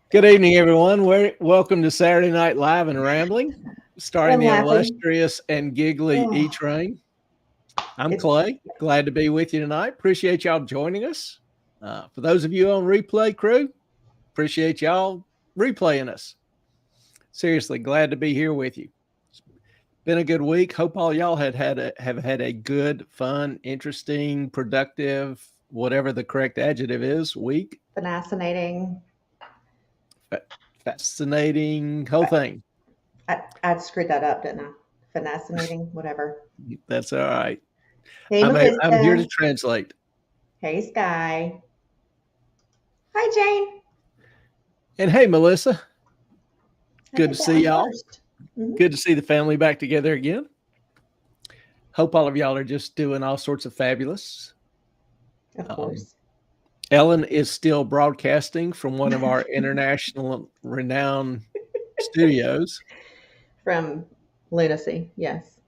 Good evening, everyone. Welcome to Saturday Night Live and Rambling, starring I'm the laughing. illustrious and giggly E Oh, Train. I'm it's Clay. Glad to be with you tonight. Appreciate y'all joining us. For those of you on replay crew, appreciate y'all replaying us. Seriously, glad to be here with you. It's been a good week. Hope all y'all have had a good, fun, interesting, productive, whatever the correct adjective is, week. fascinating. Fascinating whole thing. I screwed that up, didn't I? Fascinating, whatever. That's all right. Hey, I'm here to Melissa. translate. Hey, Sky. Hi, Jane. And hey, Melissa, I good to did that see one y'all. first. Mm-hmm. Good to see the family back together again. Hope all of y'all are just doing all sorts of fabulous. Of Um, course. Ellen is still broadcasting from one of our international renowned studios. From lunacy, yes.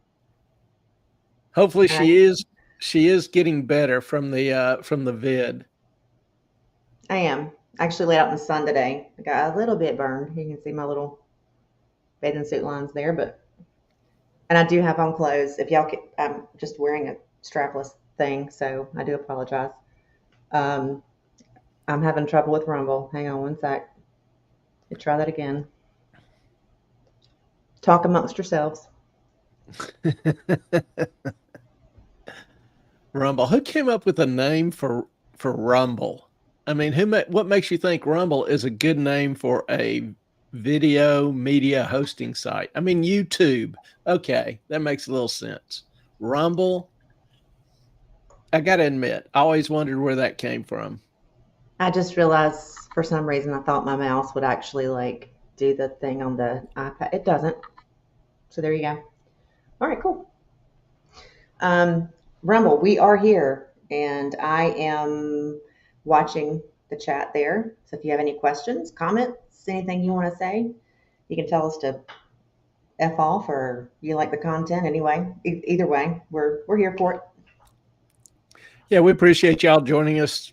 Hopefully, And she is getting better from the vid. I am. I actually laid out in the sun today. I got a little bit burned. You can see my little bathing suit lines there, but and I do have on clothes. If y'all, I'm just wearing a strapless thing, so I do apologize. Um, I'm having trouble with Rumble. Hang on one sec. Try that again. Talk amongst yourselves. Rumble. Who came up with a name for Rumble? I mean, what makes you think Rumble is a good name for a video media hosting site? I mean, YouTube. Okay, that makes a little sense. Rumble. I got to admit, I always wondered where that came from. I just realized for some reason I thought my mouse would actually like do the thing on the iPad. It doesn't. So there you go. All right, cool. Um, Rumble, we are here, and I am watching the chat there. So if you have any questions, comments, anything you want to say, you can tell us to f off or you like the content anyway. Either way, we're here for it. Yeah, we appreciate y'all joining us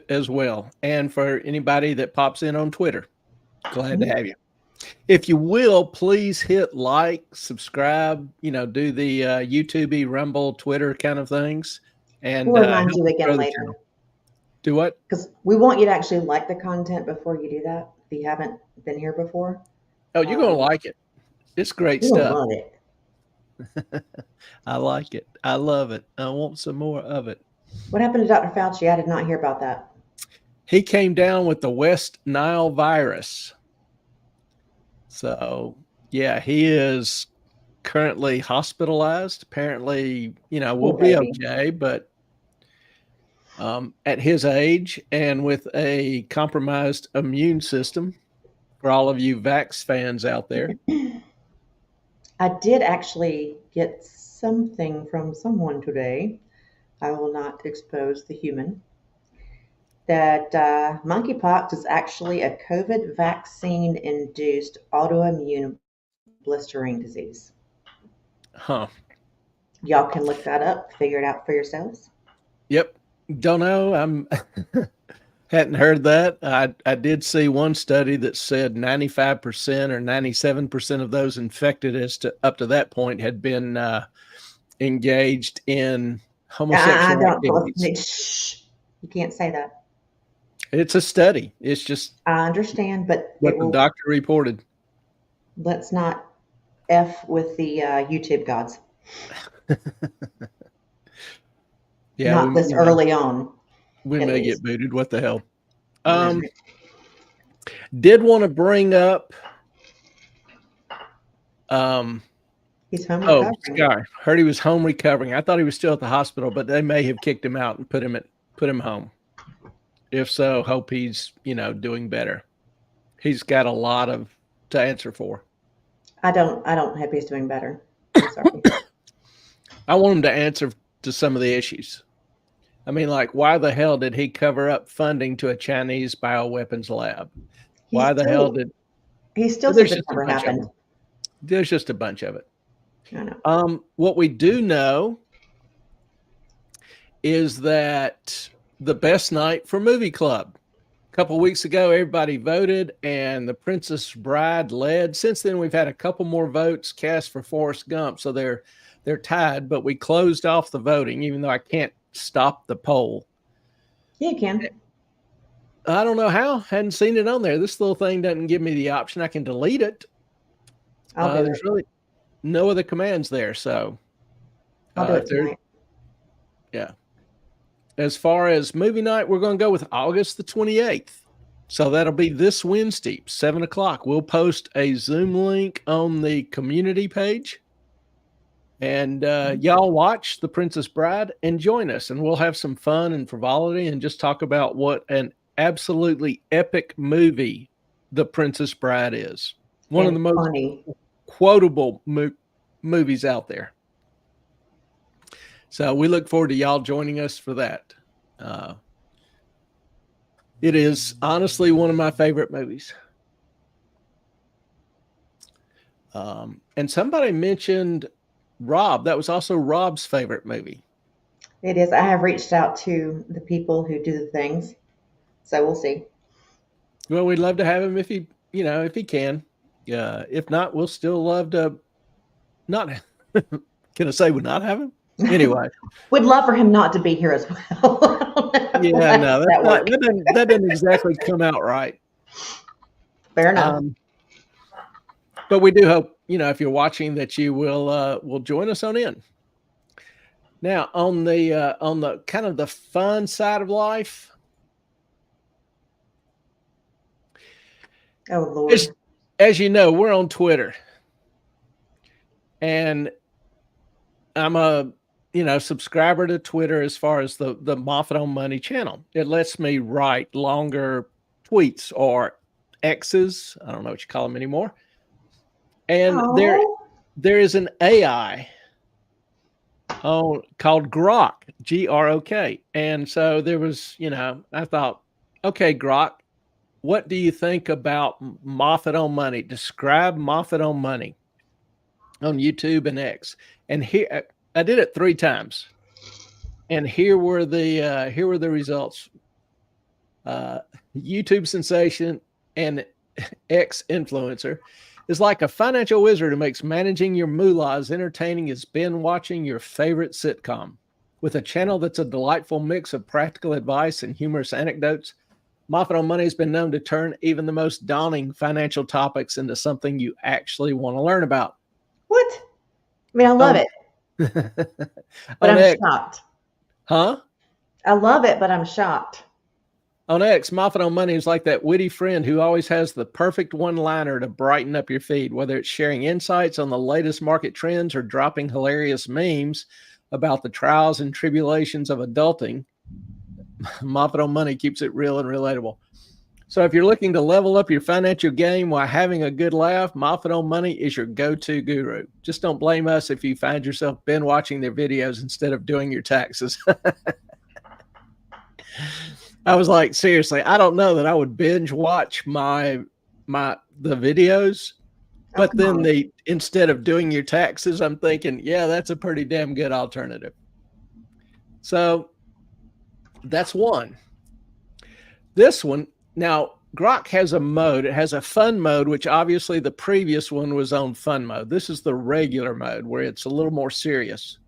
as well. And for anybody that pops in on Twitter, glad to Mhm. have you. If you will, please hit like, subscribe, do the YouTube, Rumble, Twitter kind of things, and We'll remind help you us again grow the later. channel. Do what? Because we want you to actually like the content before you do that. If you haven't been here before, Oh, you're going to um, like it. It's great you're gonna stuff. love it. I like it. I love it. I want some more of it. What happened to Dr. Fauci? I did not hear about that. He came down with the West Nile virus. So, yeah, he is currently hospitalized. Apparently, we'll Poor be baby. okay, but at his age and with a compromised immune system, for all of you Vax fans out there. I did actually get something from someone today. I will not expose the human. That monkeypox is actually a COVID vaccine induced autoimmune blistering disease. Huh. Y'all can look that up, figure it out for yourselves. Yep. Don't know. I'm hadn't heard that. I did see one study that said 95% or 97% of those infected up to that point had been engaged in I homosexual don't. activities. Shh, you can't say that. It's a study. It's just I understand, but what it the will. doctor reported. Let's not f with the YouTube gods. Yeah, Not this early on, we at may least. get booted. What the hell? Right. Did want to bring up He's home oh, recovering. Sky. Heard he was home recovering. I thought he was still at the hospital, but they may have kicked him out and put him home. If so, hope he's, doing better. He's got a lot to answer for. I don't hope he's doing better. I'm sorry. I want him to answer to some of the issues. I mean, like, why the hell did he cover up funding to a Chinese bioweapons lab? He Why the hell still did he still says there's it just a never bunch of happened. them. There's just a bunch of it. I know. What we do know is that the best night for movie club couple of weeks ago, everybody voted, and the Princess Bride led. Since then, we've had a couple more votes cast for Forrest Gump, so they're tied. But we closed off the voting, even though I can't stop the poll. Yeah, you can. I don't know how. Hadn't seen it on there. This little thing doesn't give me the option. I can delete it. There's really no other commands there. So I'll do it tonight. Yeah. As far as movie night, we're going to go with August the 28th. So that'll be this Wednesday, 7 o'clock. We'll post a Zoom link on the community page. And y'all watch The Princess Bride and join us. And we'll have some fun and frivolity and just talk about what an absolutely epic movie The Princess Bride is. One of the most quotable movies out there. So we look forward to y'all joining us for that. It is honestly one of my favorite movies. And somebody mentioned Rob. That was also Rob's favorite movie. It is. I have reached out to the people who do the things. So we'll see. Well, we'd love to have him if he can. If not, we'll still love to not. Can I say would not have him? Anyway, we'd love for him not to be here as well. Yeah, no, that didn't exactly come out right. Fair enough. But we do hope, if you're watching, that you will join us on in. Now, on the kind of the fun side of life. Oh Lord! As you know, we're on Twitter, and I'm a subscriber to Twitter as far as the Moffat on Money channel. It lets me write longer tweets or X's. I don't know what you call them anymore. And there is an AI called Grok, Grok. And so there was, I thought, okay, Grok, what do you think about Moffat on Money? Describe Moffat on Money on YouTube and X. And here, I did it 3 times, and here were the results. YouTube sensation and X influencer is like a financial wizard who makes managing your moolah as entertaining as binge watching your favorite sitcom. With a channel that's a delightful mix of practical advice and humorous anecdotes, Moffat on Money has been known to turn even the most daunting financial topics into something you actually want to learn about. What? I mean, I love it. But I'm shocked. Huh? I love it, but I'm shocked. On X, Moffat on Money is like that witty friend who always has the perfect one-liner to brighten up your feed, whether it's sharing insights on the latest market trends or dropping hilarious memes about the trials and tribulations of adulting. Moffat on Money keeps it real and relatable. So if you're looking to level up your financial game while having a good laugh, Moffat on Money is your go-to guru. Just don't blame us if you find yourself binge watching their videos instead of doing your taxes. I was like, seriously, I don't know that I would binge watch the videos, but then instead of doing your taxes, I'm thinking, yeah, that's a pretty damn good alternative. So that's one. This one. Now, Grok has a mode. It has a fun mode, which obviously the previous one was on fun mode. This is the regular mode where it's a little more serious.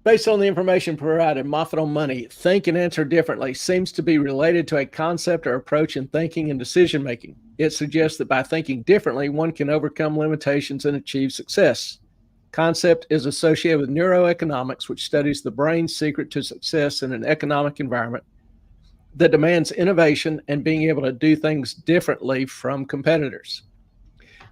Based on the information provided, Moffat on Money, Think and Answer Differently, seems to be related to a concept or approach in thinking and decision making. It suggests that by thinking differently, one can overcome limitations and achieve success. Concept is associated with neuroeconomics, which studies the brain's secret to success in an economic environment that demands innovation and being able to do things differently from competitors.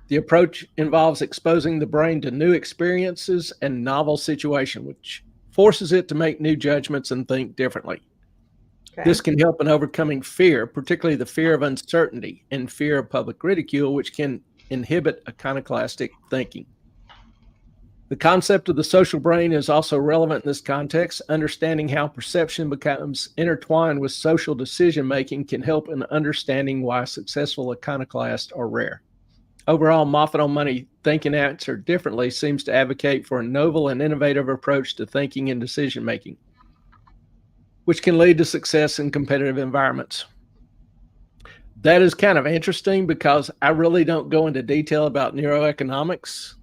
The approach involves exposing the brain to new experiences and novel situations, which forces it to make new judgments and think differently. Okay. This can help in overcoming fear, particularly the fear of uncertainty and fear of public ridicule, which can inhibit iconoclastic thinking. The concept of the social brain is also relevant in this context. Understanding how perception becomes intertwined with social decision-making can help in understanding why successful iconoclasts are rare. Overall, Moffat on Money, Think and Answer Differently seems to advocate for a novel and innovative approach to thinking and decision-making. which can lead to success in competitive environments. That is kind of interesting because I really don't go into detail about neuroeconomics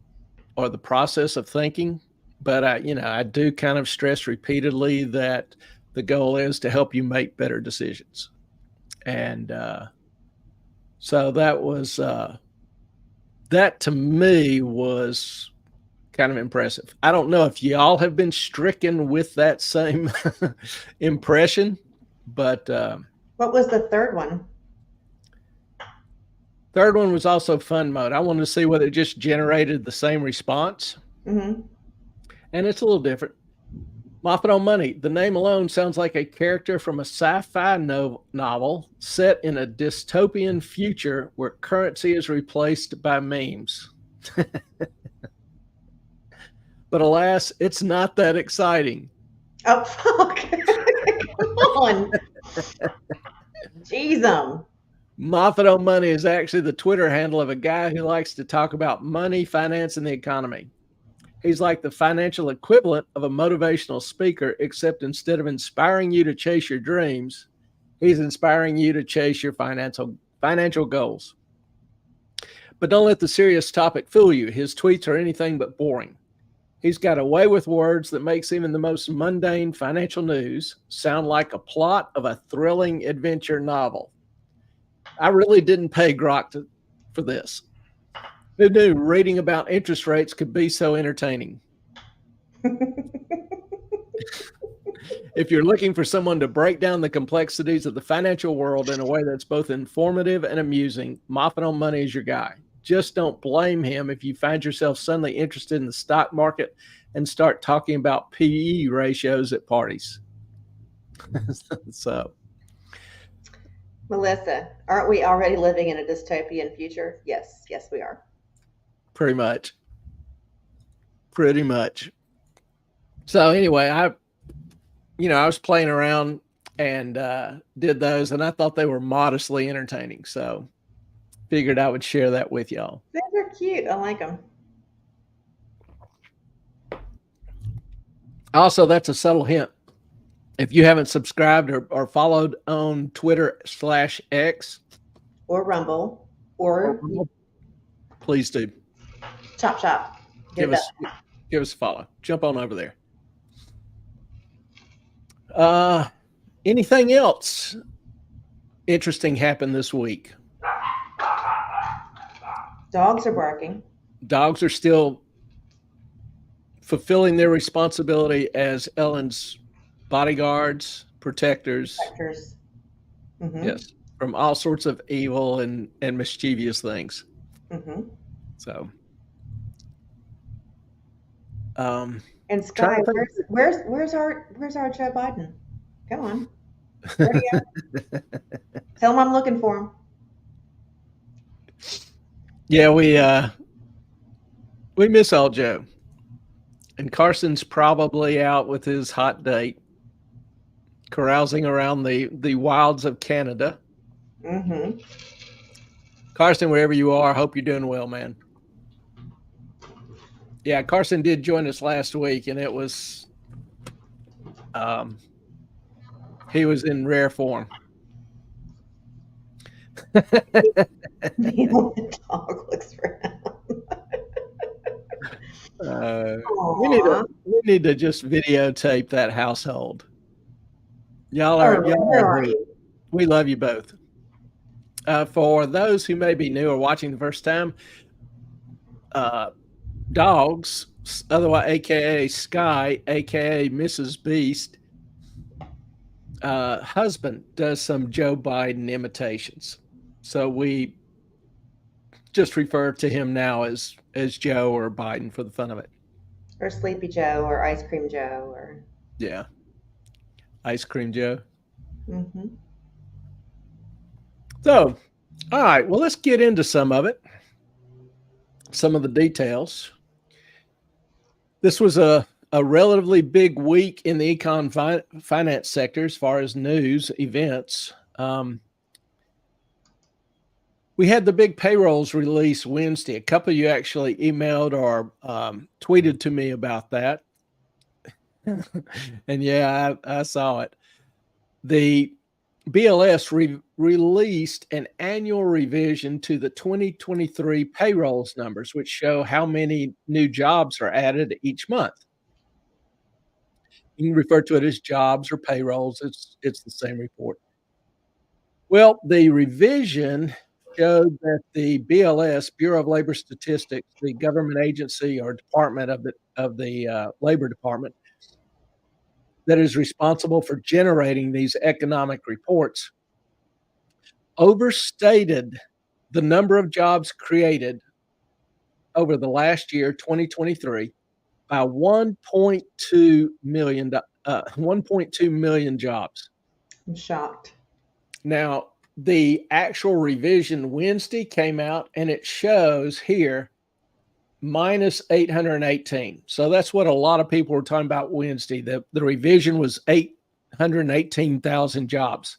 or the process of thinking, but I do kind of stress repeatedly that the goal is to help you make better decisions. And so that to me was kind of impressive. I don't know if y'all have been stricken with that same impression, but what was the third one? Third one was also fun mode. I wanted to see whether it just generated the same response. Mm-hmm. And it's a little different. Moffat on Money. The name alone sounds like a character from a sci-fi novel set in a dystopian future where currency is replaced by memes. But alas, it's not that exciting. Oh, fuck. Come on. Jeez. Moffat on Money is actually the Twitter handle of a guy who likes to talk about money, finance, and the economy. He's like the financial equivalent of a motivational speaker, except instead of inspiring you to chase your dreams, he's inspiring you to chase your financial goals. But don't let the serious topic fool you. His tweets are anything but boring. He's got a way with words that makes even the most mundane financial news sound like a plot of a thrilling adventure novel. I really didn't pay Grok for this. Who knew reading about interest rates could be so entertaining? If you're looking for someone to break down the complexities of the financial world in a way that's both informative and amusing, Moffat on Money is your guy. Just don't blame him if you find yourself suddenly interested in the stock market and start talking about PE ratios at parties. So, Melissa, aren't we already living in a dystopian future? Yes, we are. Pretty much. So anyway, I was playing around and did those, and I thought they were modestly entertaining. So figured I would share that with y'all. Those are cute. I like them. Also, that's a subtle hint. If you haven't subscribed or followed on Twitter/X or Rumble or please do. Chop. Give us a follow. Jump on over there. Anything else interesting happened this week? Dogs are barking. Dogs are still fulfilling their responsibility as Ellen's bodyguards, protectors. Mm-hmm. Yes, from all sorts of evil and mischievous things. Mm-hmm. So, and Sky, where's our Joe Biden? Come on, where do you tell him I'm looking for him. Yeah, we miss old Joe, and Carson's probably out with his hot date, carousing around the wilds of Canada. Mm-hmm. Carson, wherever you are, hope you're doing well, man. Yeah, Carson did join us last week, and it was, he was in rare form. The dog looks for him. We need to just videotape that household. Y'all are we love you both. For those who may be new or watching the first time, Dogs, otherwise aka Sky, aka Mrs. Beast, husband does some Joe Biden imitations. So we just refer to him now as Joe or Biden for the fun of it. Or Sleepy Joe or Ice Cream Joe or yeah. Ice Cream Joe. Mm-hmm. So, all right, well, let's get into some of it. Some of the details. This was a relatively big week in the econ finance sector as far as news events. We had the big payrolls release Wednesday. A couple of you actually emailed or tweeted to me about that. And yeah, I saw it. The BLS released an annual revision to the 2023 payrolls numbers, which show how many new jobs are added each month. You can refer to it as jobs or payrolls. It's the same report. Well, the revision showed that the BLS, Bureau of Labor Statistics, the government agency or department of the Labor Department that is responsible for generating these economic reports, overstated the number of jobs created over the last year, 2023, by 1.2 million jobs. I'm shocked. Now, the actual revision Wednesday came out and it shows here minus 818. So that's what a lot of people were talking about Wednesday. The revision was 818,000 jobs.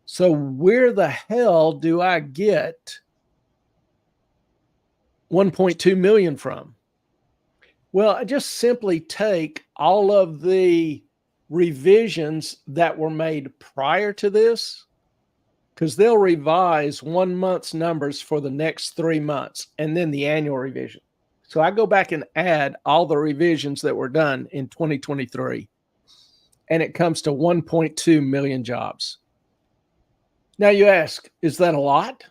So where the hell do I get 1.2 million from? Well, I just simply take all of the revisions that were made prior to this, because they'll revise 1 month's numbers for the next 3 months and then the annual revision. So I go back and add all the revisions that were done in 2023, and it comes to 1.2 million jobs. Now you ask, is that a lot?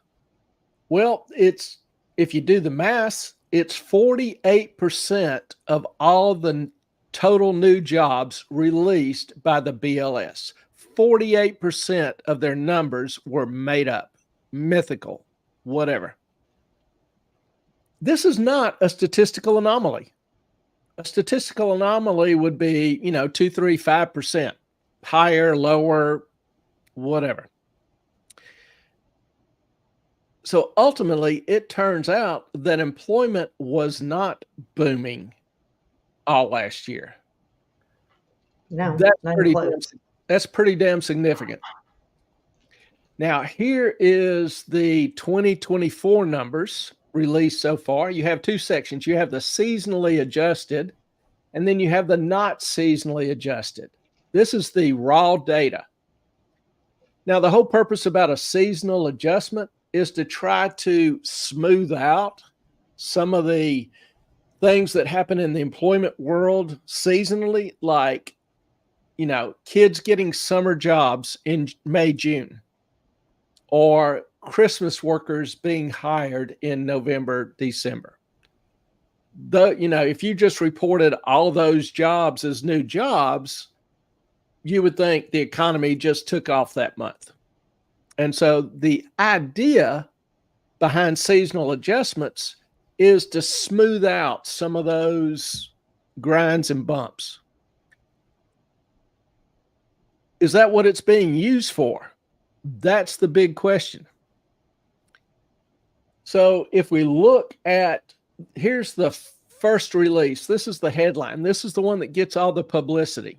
Well, if you do the math, it's 48% of all the total new jobs released by the BLS. 48% of their numbers were made up, mythical, whatever. This is not a statistical anomaly. A statistical anomaly would be, 2, 3, 5%, higher, lower, whatever. So ultimately, it turns out that employment was not booming all last year. No, that's pretty damn significant. Now, here is the 2024 numbers released so far. You have two sections. You have the seasonally adjusted, and then you have the not seasonally adjusted. This is the raw data. Now, the whole purpose about a seasonal adjustment is to try to smooth out some of the things that happen in the employment world seasonally, like, kids getting summer jobs in May, June, or Christmas workers being hired in November, December. If you just reported all those jobs as new jobs, you would think the economy just took off that month. And so the idea behind seasonal adjustments is to smooth out some of those grinds and bumps. Is that what it's being used for? That's the big question. So if we look at, here's the first release. This is the headline. This is the one that gets all the publicity.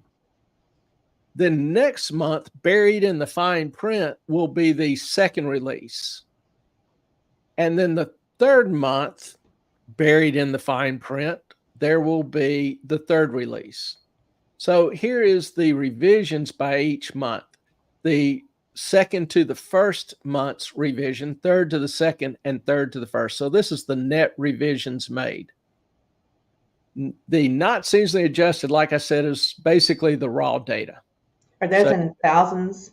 Then next month, buried in the fine print, will be the second release. And then the third month, buried in the fine print, there will be the third release. So here is the revisions by each month. The second to the first month's revision, third to the second, and third to the first. So this is the net revisions made. The not seasonally adjusted, like I said, is basically the raw data. Are those in thousands?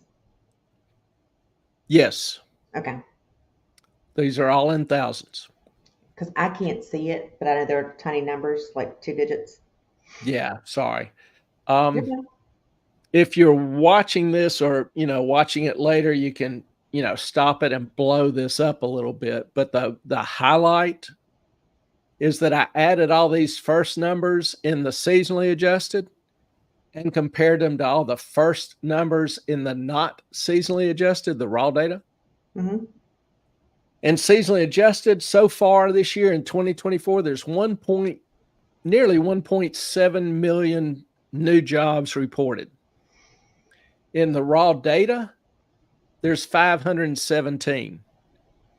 Yes. Okay. These are all in thousands. Because I can't see it, but I know they're tiny numbers, like 2 digits. Yeah, sorry. Okay. If you're watching this or, watching it later, you can, stop it and blow this up a little bit. But the highlight is that I added all these first numbers in the seasonally adjusted and compared them to all the first numbers in the not seasonally adjusted, the raw data. Mm-hmm. And seasonally adjusted so far this year in 2024, there's nearly 1.7 million new jobs reported. In the raw data, there's 517.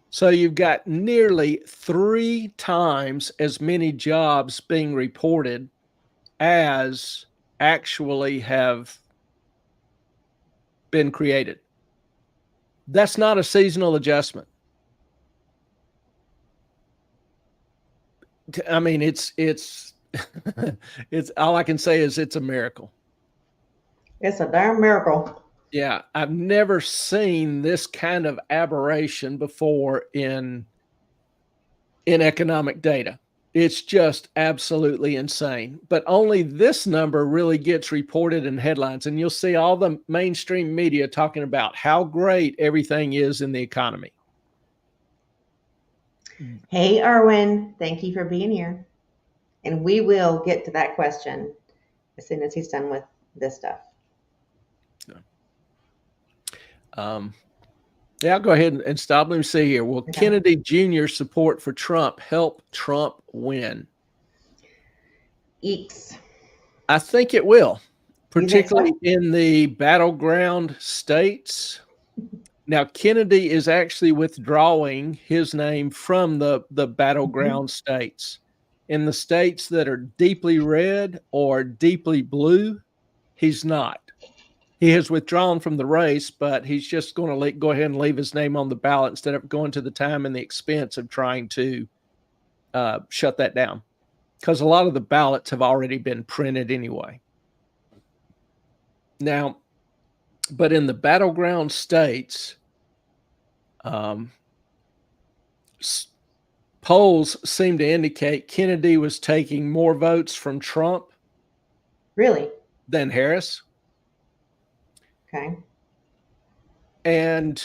So you've got nearly 3 times as many jobs being reported as actually have been created. That's not a seasonal adjustment. I mean, it's it's all I can say is it's a miracle. It's a darn miracle. Yeah, I've never seen this kind of aberration before in economic data. It's just absolutely insane. But only this number really gets reported in headlines, and you'll see all the mainstream media talking about how great everything is in the economy. Hey, Erwin, thank you for being here. And we will get to that question as soon as he's done with this stuff. Yeah, I'll go ahead and stop. Let me see here. Will Kennedy Jr.'s support for Trump help Trump win? Eeks. I think it will, particularly in the battleground states. Now, Kennedy is actually withdrawing his name from the battleground states. In the states that are deeply red or deeply blue, he's not. He has withdrawn from the race, but he's just going to go ahead and leave his name on the ballot instead of going to the time and the expense of trying to shut that down, because a lot of the ballots have already been printed anyway. Now, but in the battleground states, polls seem to indicate Kennedy was taking more votes from Trump than Harris. Okay. And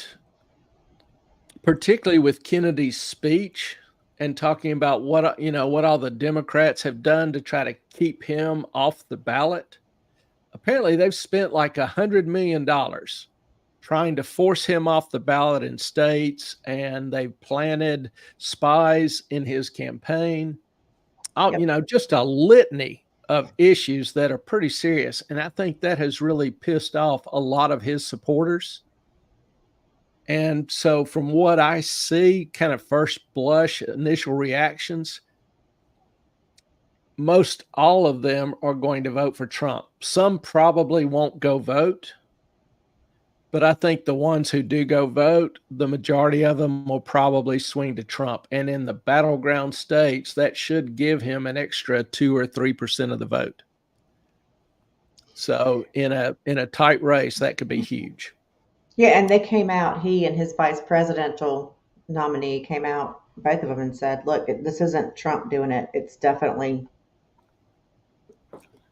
particularly with Kennedy's speech and talking about what all the Democrats have done to try to keep him off the ballot. Apparently they've spent like $100 million trying to force him off the ballot in states, and they've planted spies in his campaign. Just a litany of issues that are pretty serious. And I think that has really pissed off a lot of his supporters. And so from what I see, kind of first blush, initial reactions, most all of them are going to vote for Trump. Some probably won't go vote, but I think the ones who do go vote, the majority of them will probably swing to Trump. And in the battleground states, that should give him an extra 2 or 3% of the vote. So in a tight race, that could be huge. Yeah, and they came out, he and his vice presidential nominee came out, both of them, and said, look, this isn't Trump doing it. It's definitely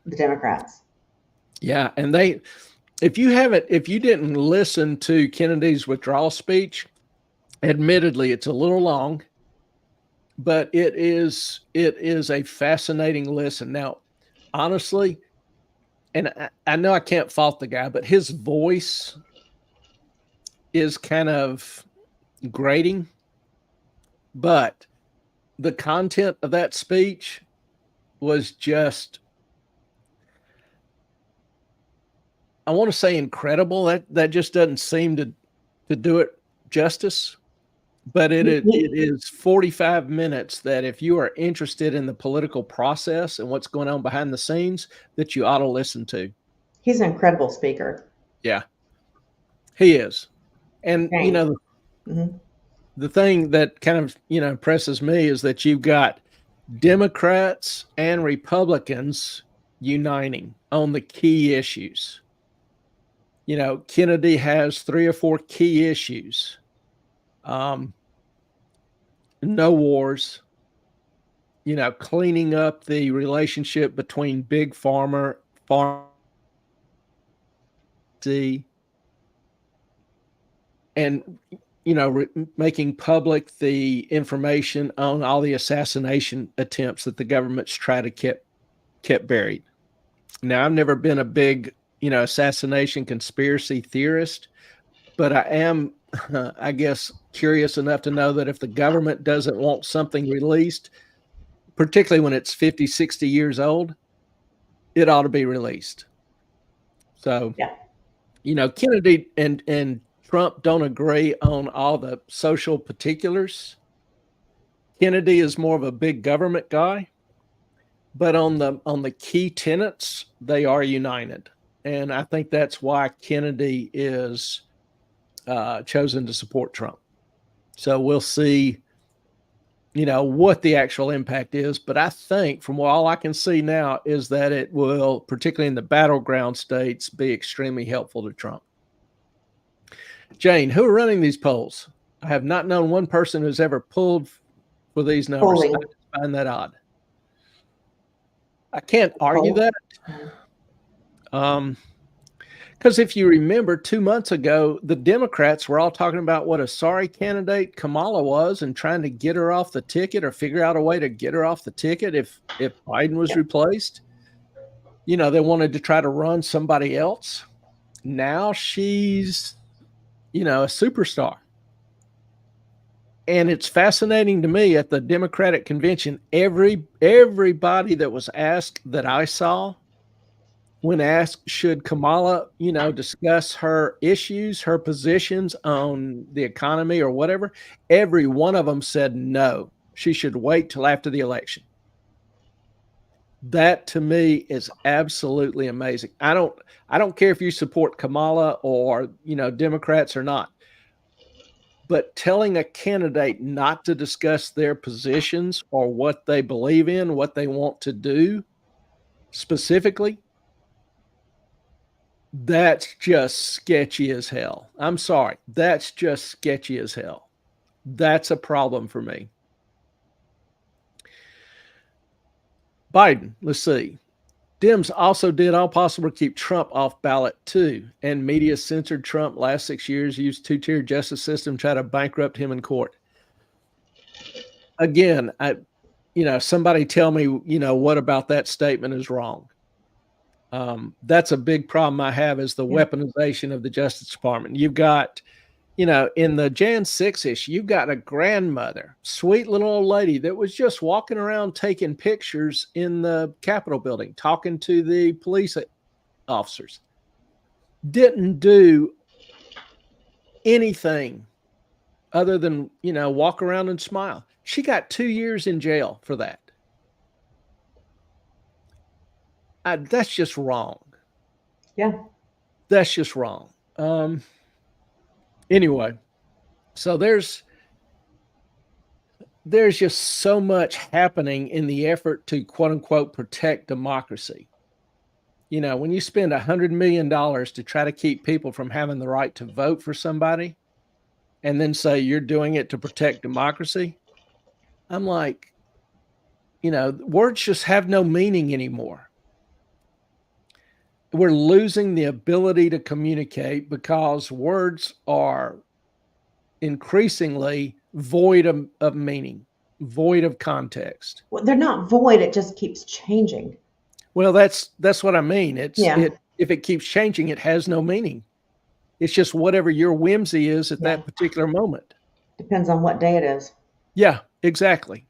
the Democrats. Yeah, and if you didn't listen to Kennedy's withdrawal speech, admittedly, it's a little long, but it is a fascinating listen. Now, honestly, and I know I can't fault the guy, but his voice is kind of grating. But the content of that speech was just, I want to say incredible. That just doesn't seem to do it justice. But it is 45 minutes that if you are interested in the political process and what's going on behind the scenes, that you ought to listen to. He's an incredible speaker. Yeah, he is. And, the thing that kind of, impresses me is that you've got Democrats and Republicans uniting on the key issues. Kennedy has 3 or 4 key issues. No wars, cleaning up the relationship between big farm, and, making public the information on all the assassination attempts that the government's tried to kept buried. Now, I've never been a big, assassination conspiracy theorist, but I am, I guess, curious enough to know that if the government doesn't want something released, particularly when it's 50, 60 years old, it ought to be released. So, Kennedy and Trump don't agree on all the social particulars. Kennedy is more of a big government guy, but on the key tenets, they are united. And I think that's why Kennedy is chosen to support Trump. So we'll see, what the actual impact is. But I think from all I can see now is that it will, particularly in the battleground states, be extremely helpful to Trump. Jane, who are running these polls? I have not known one person who's ever pulled for these numbers. Polling. I just find that odd. I can't argue that. Because if you remember 2 months ago, the Democrats were all talking about what a sorry candidate Kamala was and trying to get her off the ticket or figure out a way to get her off the ticket if Biden was replaced. They wanted to try to run somebody else. Now she's, a superstar. And it's fascinating to me at the Democratic convention, everybody that was asked that I saw, when asked, should Kamala, discuss her issues, her positions on the economy or whatever, every one of them said no, she should wait till after the election. That to me is absolutely amazing. I don't care if you support Kamala or, Democrats or not. But telling a candidate not to discuss their positions or what they believe in, what they want to do specifically, that's just sketchy as hell. I'm sorry. That's just sketchy as hell. That's a problem for me. Biden, let's see. Dems also did all possible to keep Trump off ballot too. And media censored Trump last 6 years, used two-tier justice system, try to bankrupt him in court. Again, somebody tell me, what about that statement is wrong. That's a big problem I have is the weaponization of the Justice Department. You've got, in the Jan 6 issue, you've got a grandmother, sweet little old lady that was just walking around taking pictures in the Capitol building, talking to the police officers. Didn't do anything other than, walk around and smile. She got 2 years in jail for that. That's just wrong. Yeah. That's just wrong. Anyway, so there's just so much happening in the effort to quote unquote protect democracy. When you spend $100 million to try to keep people from having the right to vote for somebody and then say you're doing it to protect democracy, I'm like, words just have no meaning anymore. We're losing the ability to communicate because words are increasingly void of meaning, void of context. Well, they're not void. It just keeps changing. Well, that's what I mean. If it keeps changing, it has no meaning. It's just whatever your whimsy is at that particular moment. Depends on what day it is. Yeah, exactly.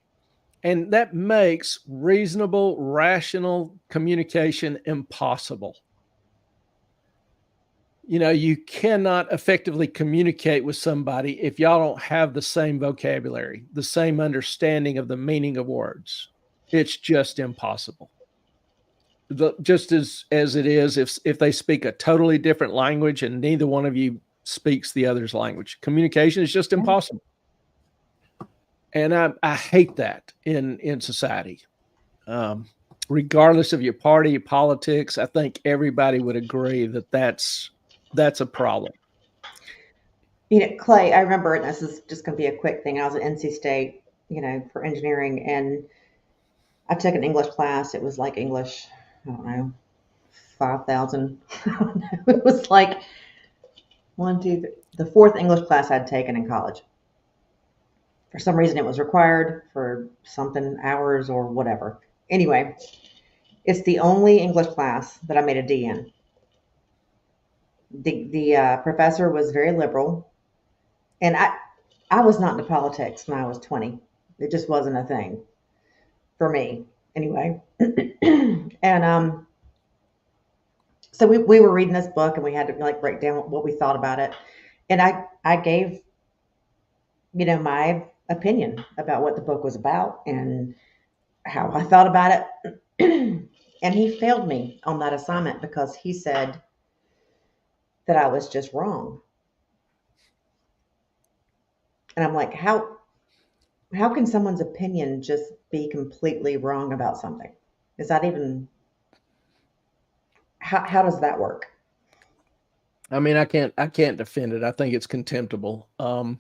And that makes reasonable, rational communication impossible. You cannot effectively communicate with somebody if y'all don't have the same vocabulary, the same understanding of the meaning of words. It's just impossible. Just as it is if they speak a totally different language and neither one of you speaks the other's language. Communication is just impossible. And I hate that in society. Regardless of your party, politics, I think everybody would agree that that's a problem. Clay, I remember, and this is just going to be a quick thing. I was at NC State, for engineering, and I took an English class. It was like English, I don't know, 5,000. It was like 1, 2, 3, the fourth English class I'd taken in college. For some reason, it was required for something, hours or whatever. Anyway, it's the only English class that I made a D in. The professor was very liberal, and I was not into politics when I was 20. It just wasn't a thing for me, anyway. And so we were reading this book, and we had to break down what we thought about it. And I gave my opinion about what the book was about and how I thought about it. And he failed me on that assignment because he said that I was just wrong. And I'm like, how can someone's opinion just be completely wrong about something? Is that even how does that work? I mean, I can't defend it. I think it's contemptible. I'll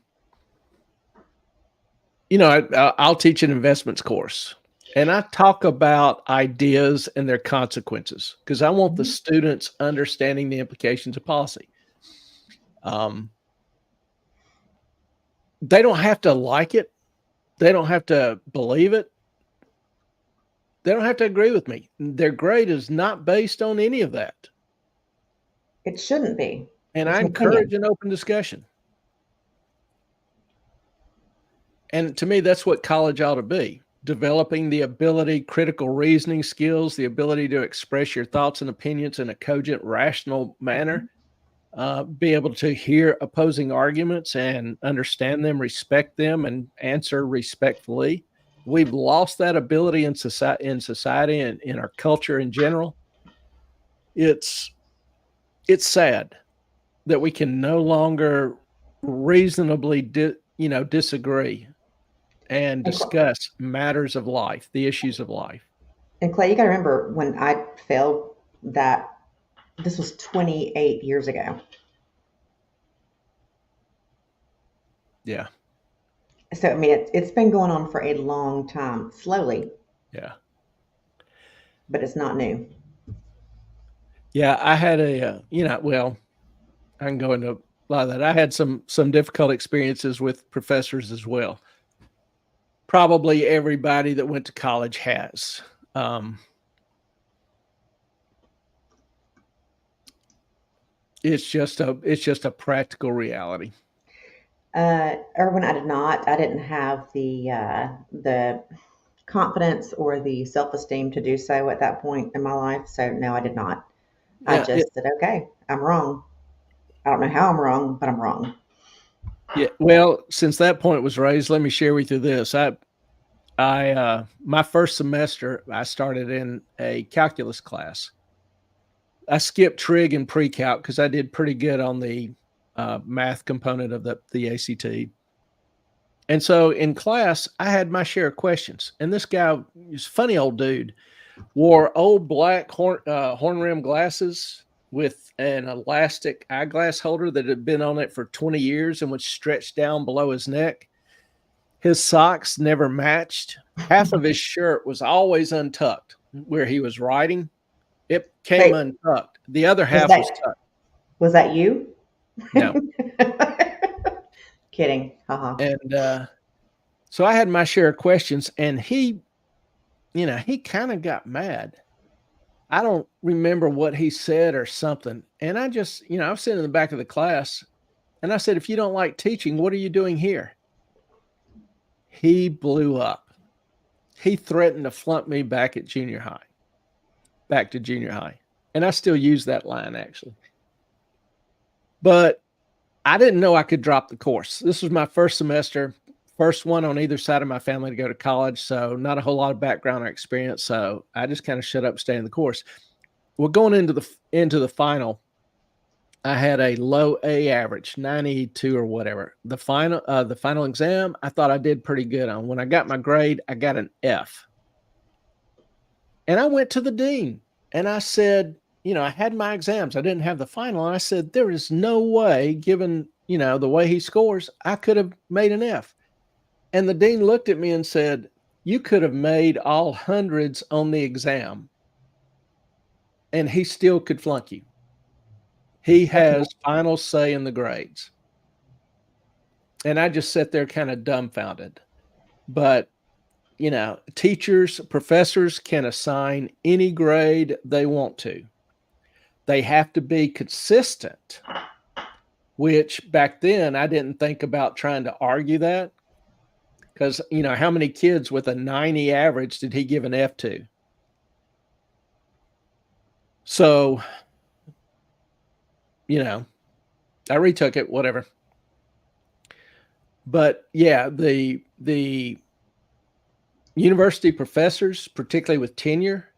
teach an investments course, and I talk about ideas and their consequences because I want the students understanding the implications of policy. They don't have to like it. They don't have to believe it. They don't have to agree with me. Their grade is not based on any of that. It shouldn't be. And It's I an encourage opinion. an open discussion. And to me, that's what college ought to be. Developing the ability, critical reasoning skills, the ability to express your thoughts and opinions in a cogent, rational manner, be able to hear opposing arguments and understand them, respect them, and answer respectfully. We've lost that ability in society and in our culture in general. It's sad that we can no longer reasonably disagree and And, discuss matters of life, the issues of life. and Clay, you got to remember when I failed that, this was 28 years ago. Yeah. So, I mean, it's been going on for a long time, slowly, Yeah. but it's not new. Yeah. I had well, I can go into a lot of that. I had some difficult experiences with professors as well. Probably everybody that went to college has. It's just a practical reality. Erwin, I didn't have the confidence or the self-esteem to do so at that point in my life. So no, I did not. I Yeah. just said, okay, I'm wrong. I don't know how I'm wrong, but I'm wrong. Yeah. Well, since that point was raised, let me share with you this. My first semester, I started in a calculus class. I skipped trig and pre-calc because I did pretty good on the math component of the ACT. And so in class, I had my share of questions. And this guy, this funny old dude, wore old black horn rim glasses with an elastic eyeglass holder that had been on it for 20 years and was stretched down below his neck. His socks never matched. Half of his shirt was always untucked where he was writing. It came Wait, untucked. The other was half was that tucked. was that you? No. Kidding. Haha. And so I had my share of questions, and he kind of got mad. I don't remember what he said or something. And I just, I was sitting in the back of the class, and I said, if you don't like teaching, what are you doing here? He blew up. He threatened to flunk me back to junior high. And I still use that line, actually. But I didn't know I could drop the course. This was my first semester, first one on either side of my family to go to college. So not a whole lot of background or experience. So I just kind of shut up, stay in the course. Well, going into the final, I had a low A average, 92 or whatever. The final exam, I thought I did pretty good on. When I got my grade, I got an F. And I went to the dean and I said, I had my exams. I didn't have the final. And I said, there is no way, given, the way he scores, I could have made an F. And the dean looked at me and said, you could have made all hundreds on the exam and he still could flunk you. He has final say in the grades. And I just sat there kind of dumbfounded. But, teachers, professors can assign any grade they want to. They have to be consistent, which back then I didn't think about trying to argue that. Because, how many kids with a 90 average did he give an F to? So, I retook it, whatever. But yeah, the university professors, particularly with tenure,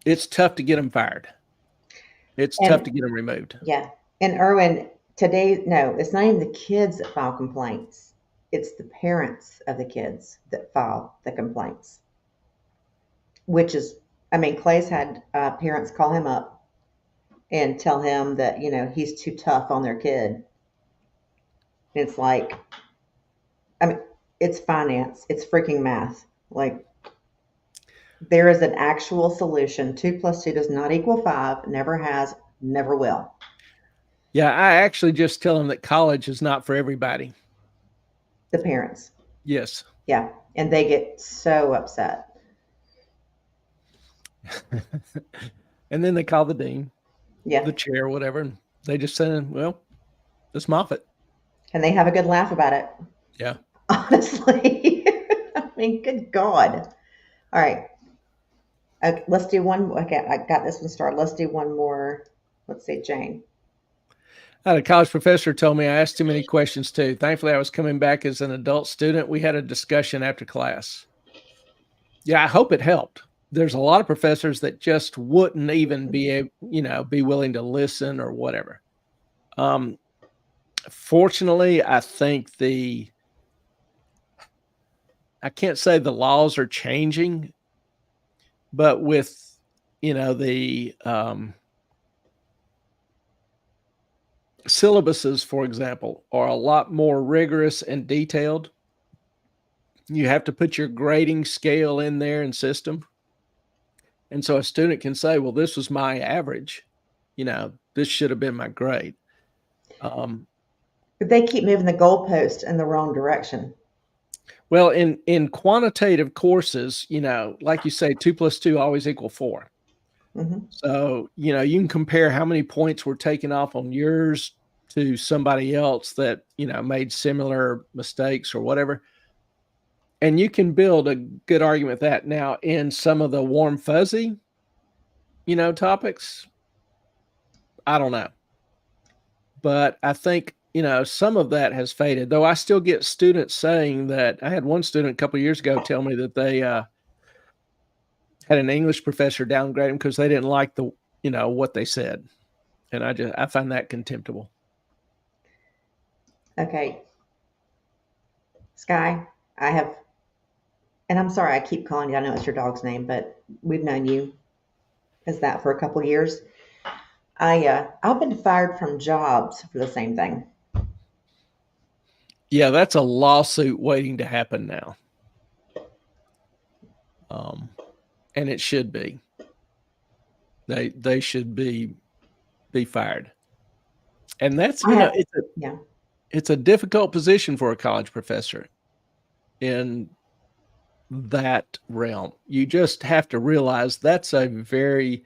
it's tough to get them fired. It's tough to get them removed. Yeah. And Erwin, today, no, it's not even the kids that file complaints. It's the parents of the kids that file the complaints, which is, I mean, Clay's had parents call him up and tell him that, he's too tough on their kid. It's like, I mean, it's finance, it's freaking math. Like, there is an actual solution. 2 plus 2 does not equal 5, never has, never will. Yeah, I actually just tell them that college is not for everybody. The parents. Yes. Yeah. And they get so upset. And then they call the dean, Yeah. the chair, whatever. And they just say, well, let's mop it. And they have a good laugh about it. Yeah. Honestly. I mean, good God. All right. Okay, let's do one. Okay, I got this one started. Let's do one more. Let's see, Jane. I had a college professor told me I asked too many questions too. Thankfully, I was coming back as an adult student. We had a discussion after class. Yeah, I hope it helped. There's a lot of professors that just wouldn't even be willing to listen or whatever. Fortunately, I think I can't say the laws are changing, but with, the syllabuses, for example, are a lot more rigorous and detailed. You have to put your grading scale in there and system. And so a student can say, well, this was my average. This should have been my grade. But they keep moving the goalpost in the wrong direction. Well, in quantitative courses, like you say, 2 plus 2 always equal 4. Mm-hmm. So, you can compare how many points were taken off on yours to somebody else that, made similar mistakes or whatever. And you can build a good argument with that. Now, in some of the warm fuzzy, topics, I don't know. But I think, some of that has faded, though I still get students saying that. I had one student a couple of years ago tell me that they had an English professor downgrade them because they didn't like what they said. And I find that contemptible. Okay. Sky, and I'm sorry I keep calling you. I know it's your dog's name, but we've known you as that for a couple of years. I've been fired from jobs for the same thing. Yeah, that's a lawsuit waiting to happen now. And it should be. They should be fired. And that's it's a difficult position for a college professor in that realm. You just have to realize that's a very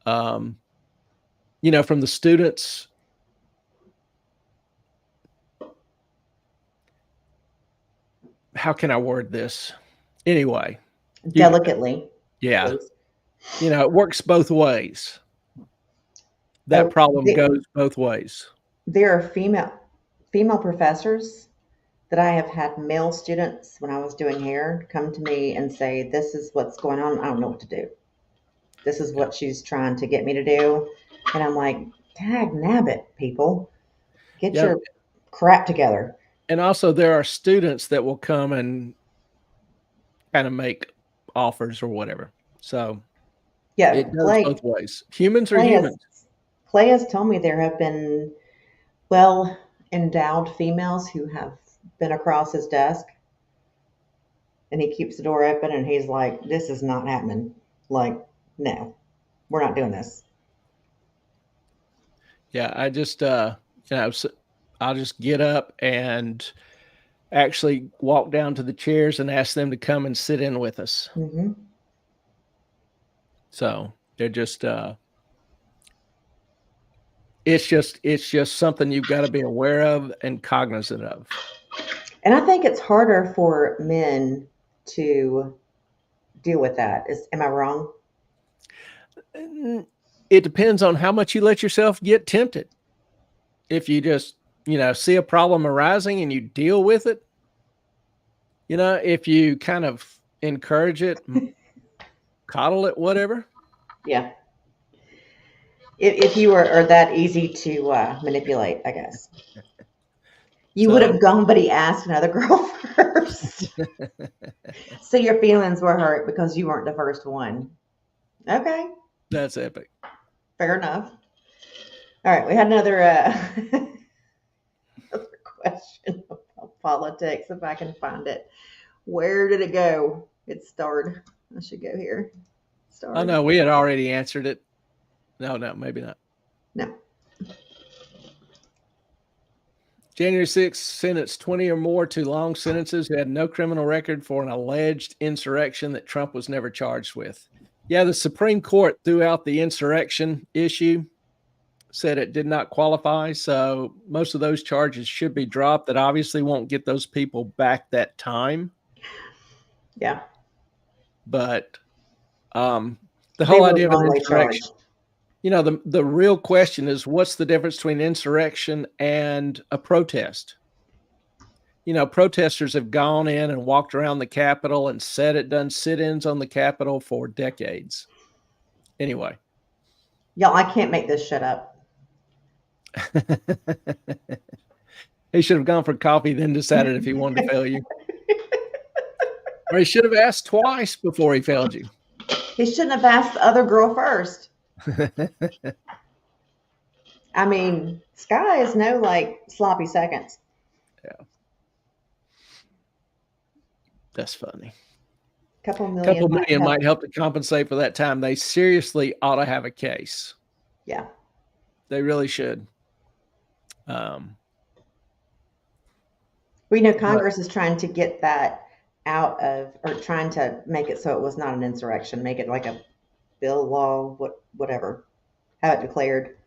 from the students. How can I word this? Anyway. Delicately. Yeah. Please. It works both ways. That problem goes both ways. There are female professors that I have had male students when I was doing hair come to me and say, this is what's going on. I don't know what to do. This is what she's trying to get me to do. And I'm like, tag nabbit, people. Get your crap together. And also there are students that will come and kind of make offers or whatever. So yeah, it goes both ways. Humans are humans. Clay has told me there have been well-endowed females who have been across his desk, and he keeps the door open and he's like, this is not happening. Like, no, we're not doing this. Yeah, I just I'll just get up and actually walk down to the chairs and ask them to come and sit in with us. Mm-hmm. So they're just it's just something you've got to be aware of and cognizant of. And I think it's harder for men to deal with that. Am I wrong? It depends on how much you let yourself get tempted. If you just, see a problem arising and you deal with it, if you kind of encourage it, coddle it, whatever, Yeah. If you were that easy to manipulate, I guess. You would have gone, but he asked another girl first. So your feelings were hurt because you weren't the first one. Okay. That's epic. Fair enough. All right. We had another, another question about politics, if I can find it. Where did it go? It starred. I should go here. Starred. Oh, no, we had already answered it. No, maybe not. No. January 6th sentenced 20 or more to long sentences who had no criminal record for an alleged insurrection that Trump was never charged with. Yeah, the Supreme Court threw out the insurrection issue, said it did not qualify. So most of those charges should be dropped. That obviously won't get those people back that time. Yeah. But the whole idea of an insurrection, you know, the real question is, what's the difference between insurrection and a protest? You know, protesters have gone in and walked around the Capitol and done sit-ins on the Capitol for decades. Anyway. Y'all, I can't make this shut up. He should have gone for coffee, then decided if he wanted to fail you. Or he should have asked twice before he failed you. He shouldn't have asked the other girl first. I mean, Sky is no like sloppy seconds. Yeah. That's funny. Couple million might help to compensate for that time. They seriously ought to have a case. Yeah. They really should. We know Congress is trying to get that out of, or trying to make it so it was not an insurrection, make it like a bill, law, whatever, have it declared.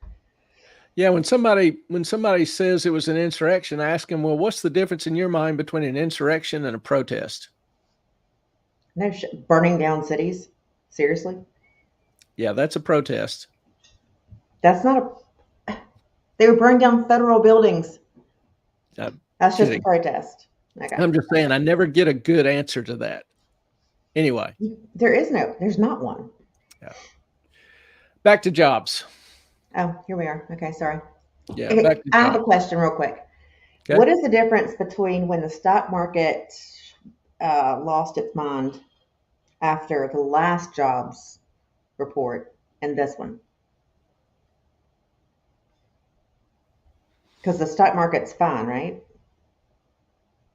Yeah, when somebody says it was an insurrection, I ask them, well, what's the difference in your mind between an insurrection and a protest? No shit. Burning down cities? Seriously? Yeah, that's a protest. That's not they were burning down federal buildings. That's just a protest. Okay. I'm just saying, I never get a good answer to that. Anyway. There's not one. Yeah. Back to jobs. Oh, here we are. Okay, sorry. Yeah. Okay, I have a question real quick. Okay. What is the difference between when the stock market lost its mind after the last jobs report and this one? Because the stock market's fine, right?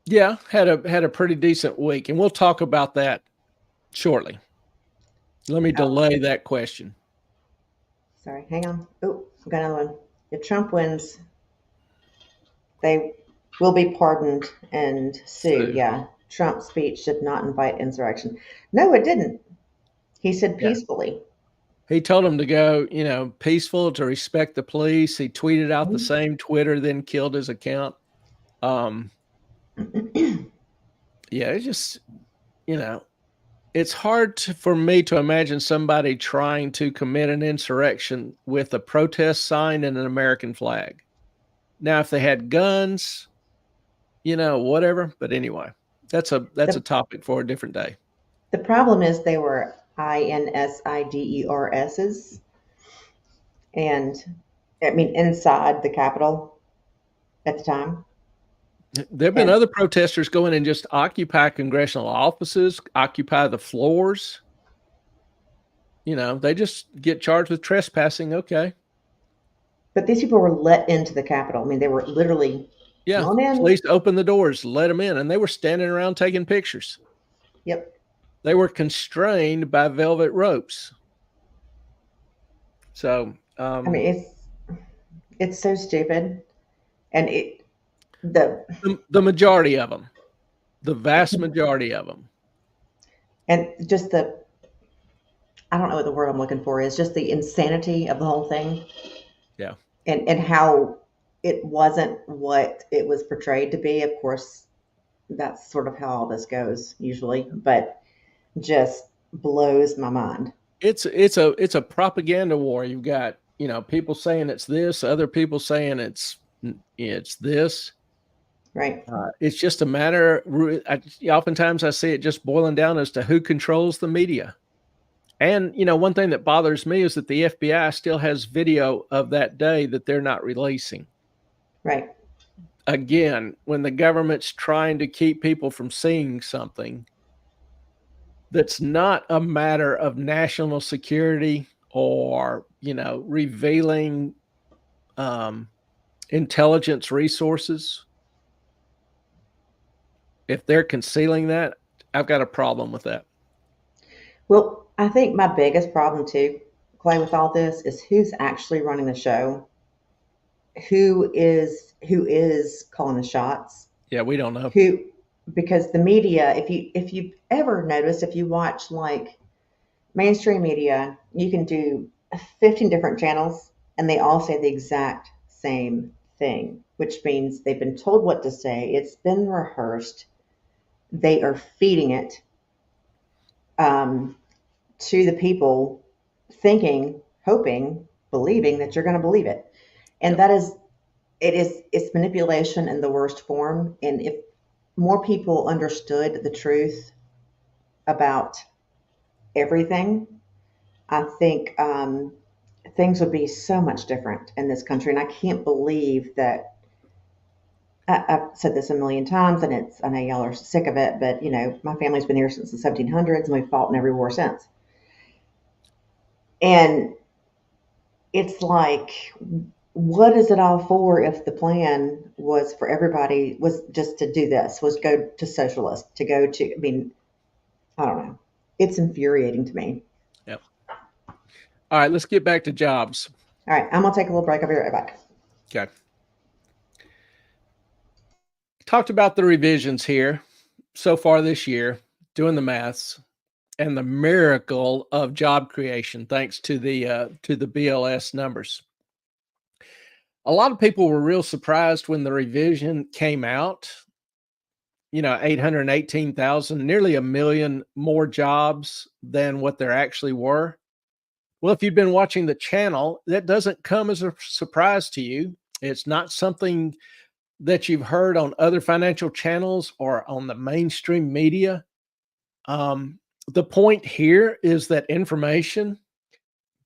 Yeah, had a pretty decent week, and we'll talk about that shortly. Let me delay that question. Sorry, hang on. Oh, we got another one. If Trump wins, they will be pardoned and sued. Yeah, Trump's speech did not invite insurrection. No, it didn't. He said peacefully. He told him to go, peaceful, to respect the police. He tweeted out the same Twitter, then killed his account. Yeah, it's just, it's hard for me to imagine somebody trying to commit an insurrection with a protest sign and an American flag. Now, if they had guns, whatever. But anyway, that's a topic for a different day. The problem is they were INSIDERSs, and inside the Capitol at the time. There have been other protesters go in and just occupy congressional offices, occupy the floors. They just get charged with trespassing. Okay. But these people were let into the Capitol. They were literally. Yeah. Police opened the doors, let them in, and they were standing around taking pictures. Yep. They were constrained by velvet ropes. So, it's so stupid. And the majority of them, the vast majority of them. And just I don't know what the word I'm looking for is, just the insanity of the whole thing. Yeah. And how it wasn't what it was portrayed to be. Of course, that's sort of how all this goes usually, but just blows my mind. It's a propaganda war. You've got, people saying it's this, other people saying it's this. Right. It's just a matter. Oftentimes I see it just boiling down as to who controls the media. And, one thing that bothers me is that the FBI still has video of that day that they're not releasing. Right. Again, when the government's trying to keep people from seeing something that's not a matter of national security or, revealing intelligence resources, if they're concealing that, I've got a problem with that. Well, I think my biggest problem too, Clay, with all this is who's actually running the show, who is calling the shots, Yeah, we don't know. who because the media, if you ever notice, if you watch like mainstream media, you can do 15 different channels and they all say the exact same thing, which means they've been told what to say. It's been rehearsed. They are feeding it um, to the people, thinking, hoping, believing that you're going to believe it. And Yep. it's manipulation in the worst form. And if more people understood the truth about everything, I think things would be so much different in this country. And I can't believe that I've said this a million times, and I know y'all are sick of it, but my family's been here since the 1700s, and we've fought in every war since. And it's like, what is it all for if the plan was for everybody was just to do this, was go to socialist, to go to, I mean, I don't know. It's infuriating to me. Yep. All right, let's get back to jobs. All right, I'm going to take a little break. I'll be right back. Okay. Talked about the revisions here so far this year, doing the maths, and the miracle of job creation thanks to the BLS numbers. A lot of people were real surprised when the revision came out. 818,000, nearly a million more jobs than what there actually were. Well, if you've been watching the channel, that doesn't come as a surprise to you. It's not something that you've heard on other financial channels or on the mainstream media. The point here is that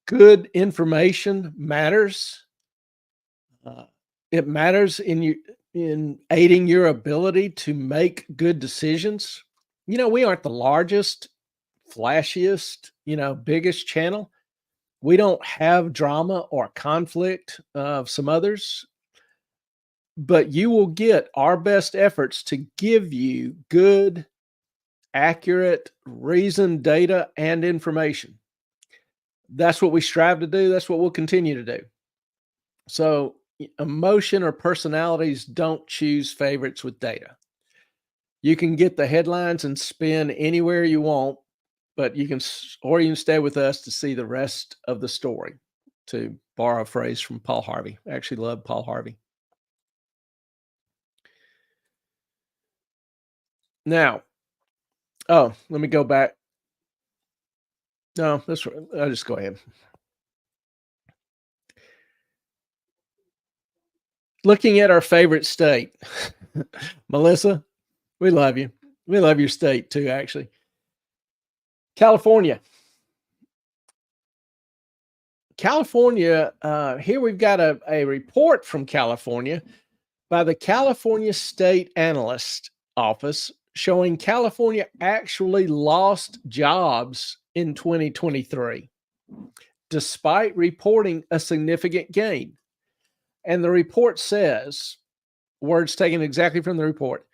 good information matters. It matters in aiding your ability to make good decisions. We aren't the largest, flashiest, biggest channel. We don't have drama or conflict of some others, but you will get our best efforts to give you good, accurate, reasoned data and information. That's what we strive to do. That's what we'll continue to do. So emotion or personalities don't choose favorites with data. You can get the headlines and spin anywhere you want, but you can stay with us to see the rest of the story, to borrow a phrase from Paul Harvey. I actually love Paul Harvey. Now, let me go back. No, that's right. I'll just go ahead. Looking at our favorite state, Melissa, we love you. We love your state too, actually. California. Here we've got a report from California by the California State Analyst Office showing California actually lost jobs in 2023, despite reporting a significant gain. And the report says, words taken exactly from the report,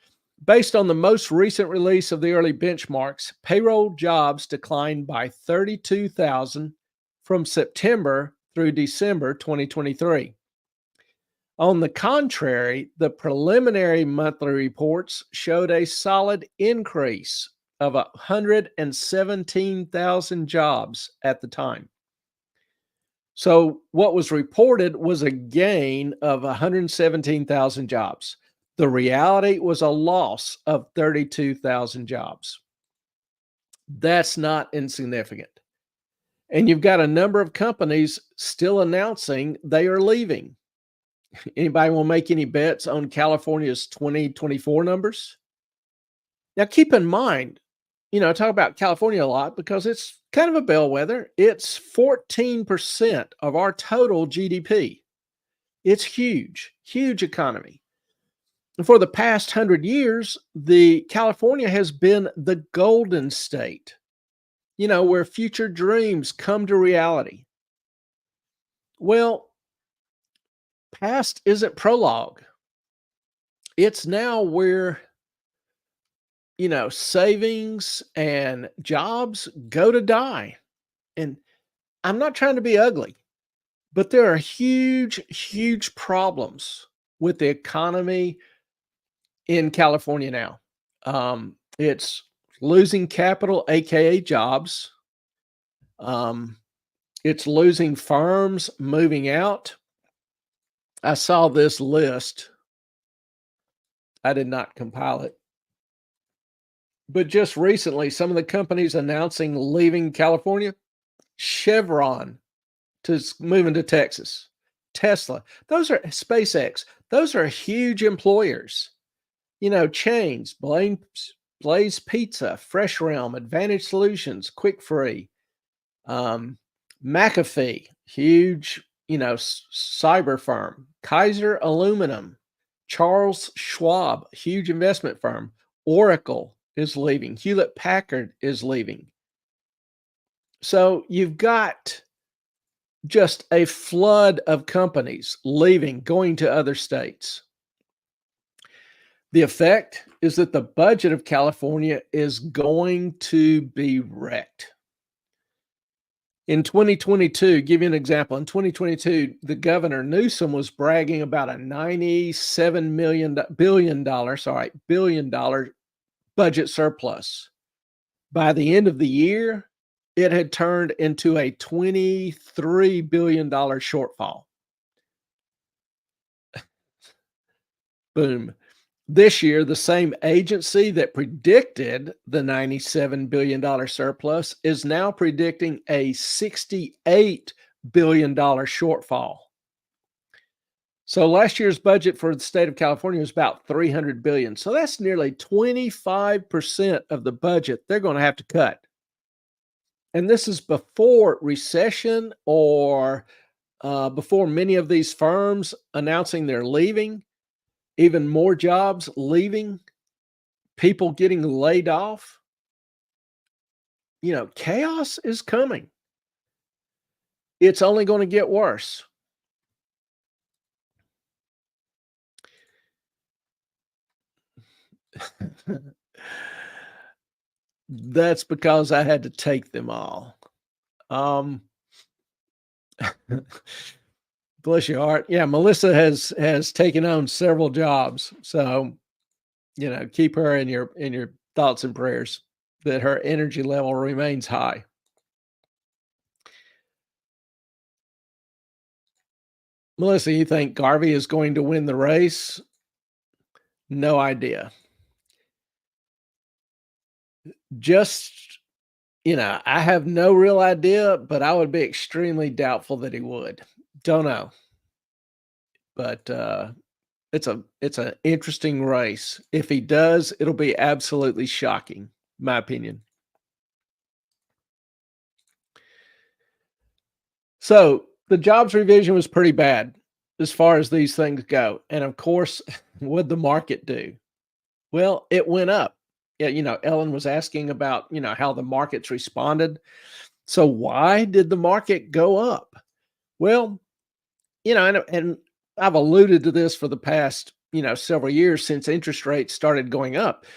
based on the most recent release of the early benchmarks, payroll jobs declined by 32,000 from September through December 2023. On the contrary, the preliminary monthly reports showed a solid increase of 117,000 jobs at the time. So what was reported was a gain of 117,000 jobs. The reality was a loss of 32,000 jobs. That's not insignificant. And you've got a number of companies still announcing they are leaving. Anybody want to make any bets on California's 2024 numbers? Now, keep in mind, I talk about California a lot because it's kind of a bellwether. It's 14% of our total GDP. It's huge, huge economy. And for the past 100 years, the California has been the golden state, where future dreams come to reality. Well, past isn't prologue. It's now where, savings and jobs go to die. And I'm not trying to be ugly, but there are huge, huge problems with the economy in California now. It's losing capital, aka jobs. It's losing firms, moving out. I saw this list. I did not compile it. But just recently, some of the companies announcing leaving California, Chevron moving to Texas, Tesla, those are SpaceX. Those are huge employers. Chains, Blaze Pizza, Fresh Realm, Advantage Solutions, Quick Free, McAfee, huge, cyber firm, Kaiser Aluminum, Charles Schwab, huge investment firm, Oracle is leaving, Hewlett Packard is leaving. So you've got just a flood of companies leaving, going to other states. The effect is that the budget of California is going to be wrecked. In 2022, give you an example. In 2022, the governor Newsom was bragging about a $97 billion budget surplus. By the end of the year, it had turned into a $23 billion shortfall. Boom. This year, the same agency that predicted the $97 billion surplus is now predicting a $68 billion shortfall. So last year's budget for the state of California was about $300 billion. So that's nearly 25% of the budget they're going to have to cut. And this is before recession or before many of these firms announcing they're leaving. Even more jobs leaving, people getting laid off. Chaos is coming. It's only going to get worse. That's because I had to take them all. Bless your heart. Yeah, Melissa has taken on several jobs. So, keep her in your thoughts and prayers that her energy level remains high. Melissa, you think Garvey is going to win the race? No idea. Just, I have no real idea, but I would be extremely doubtful that he would. Don't know. But it's an interesting race. If he does, it'll be absolutely shocking, my opinion. So the jobs revision was pretty bad as far as these things go. And of course, what'd the market do? Well, it went up. Yeah, Ellen was asking about, how the markets responded. So why did the market go up? Well, and I've alluded to this for the past, several years since interest rates started going up,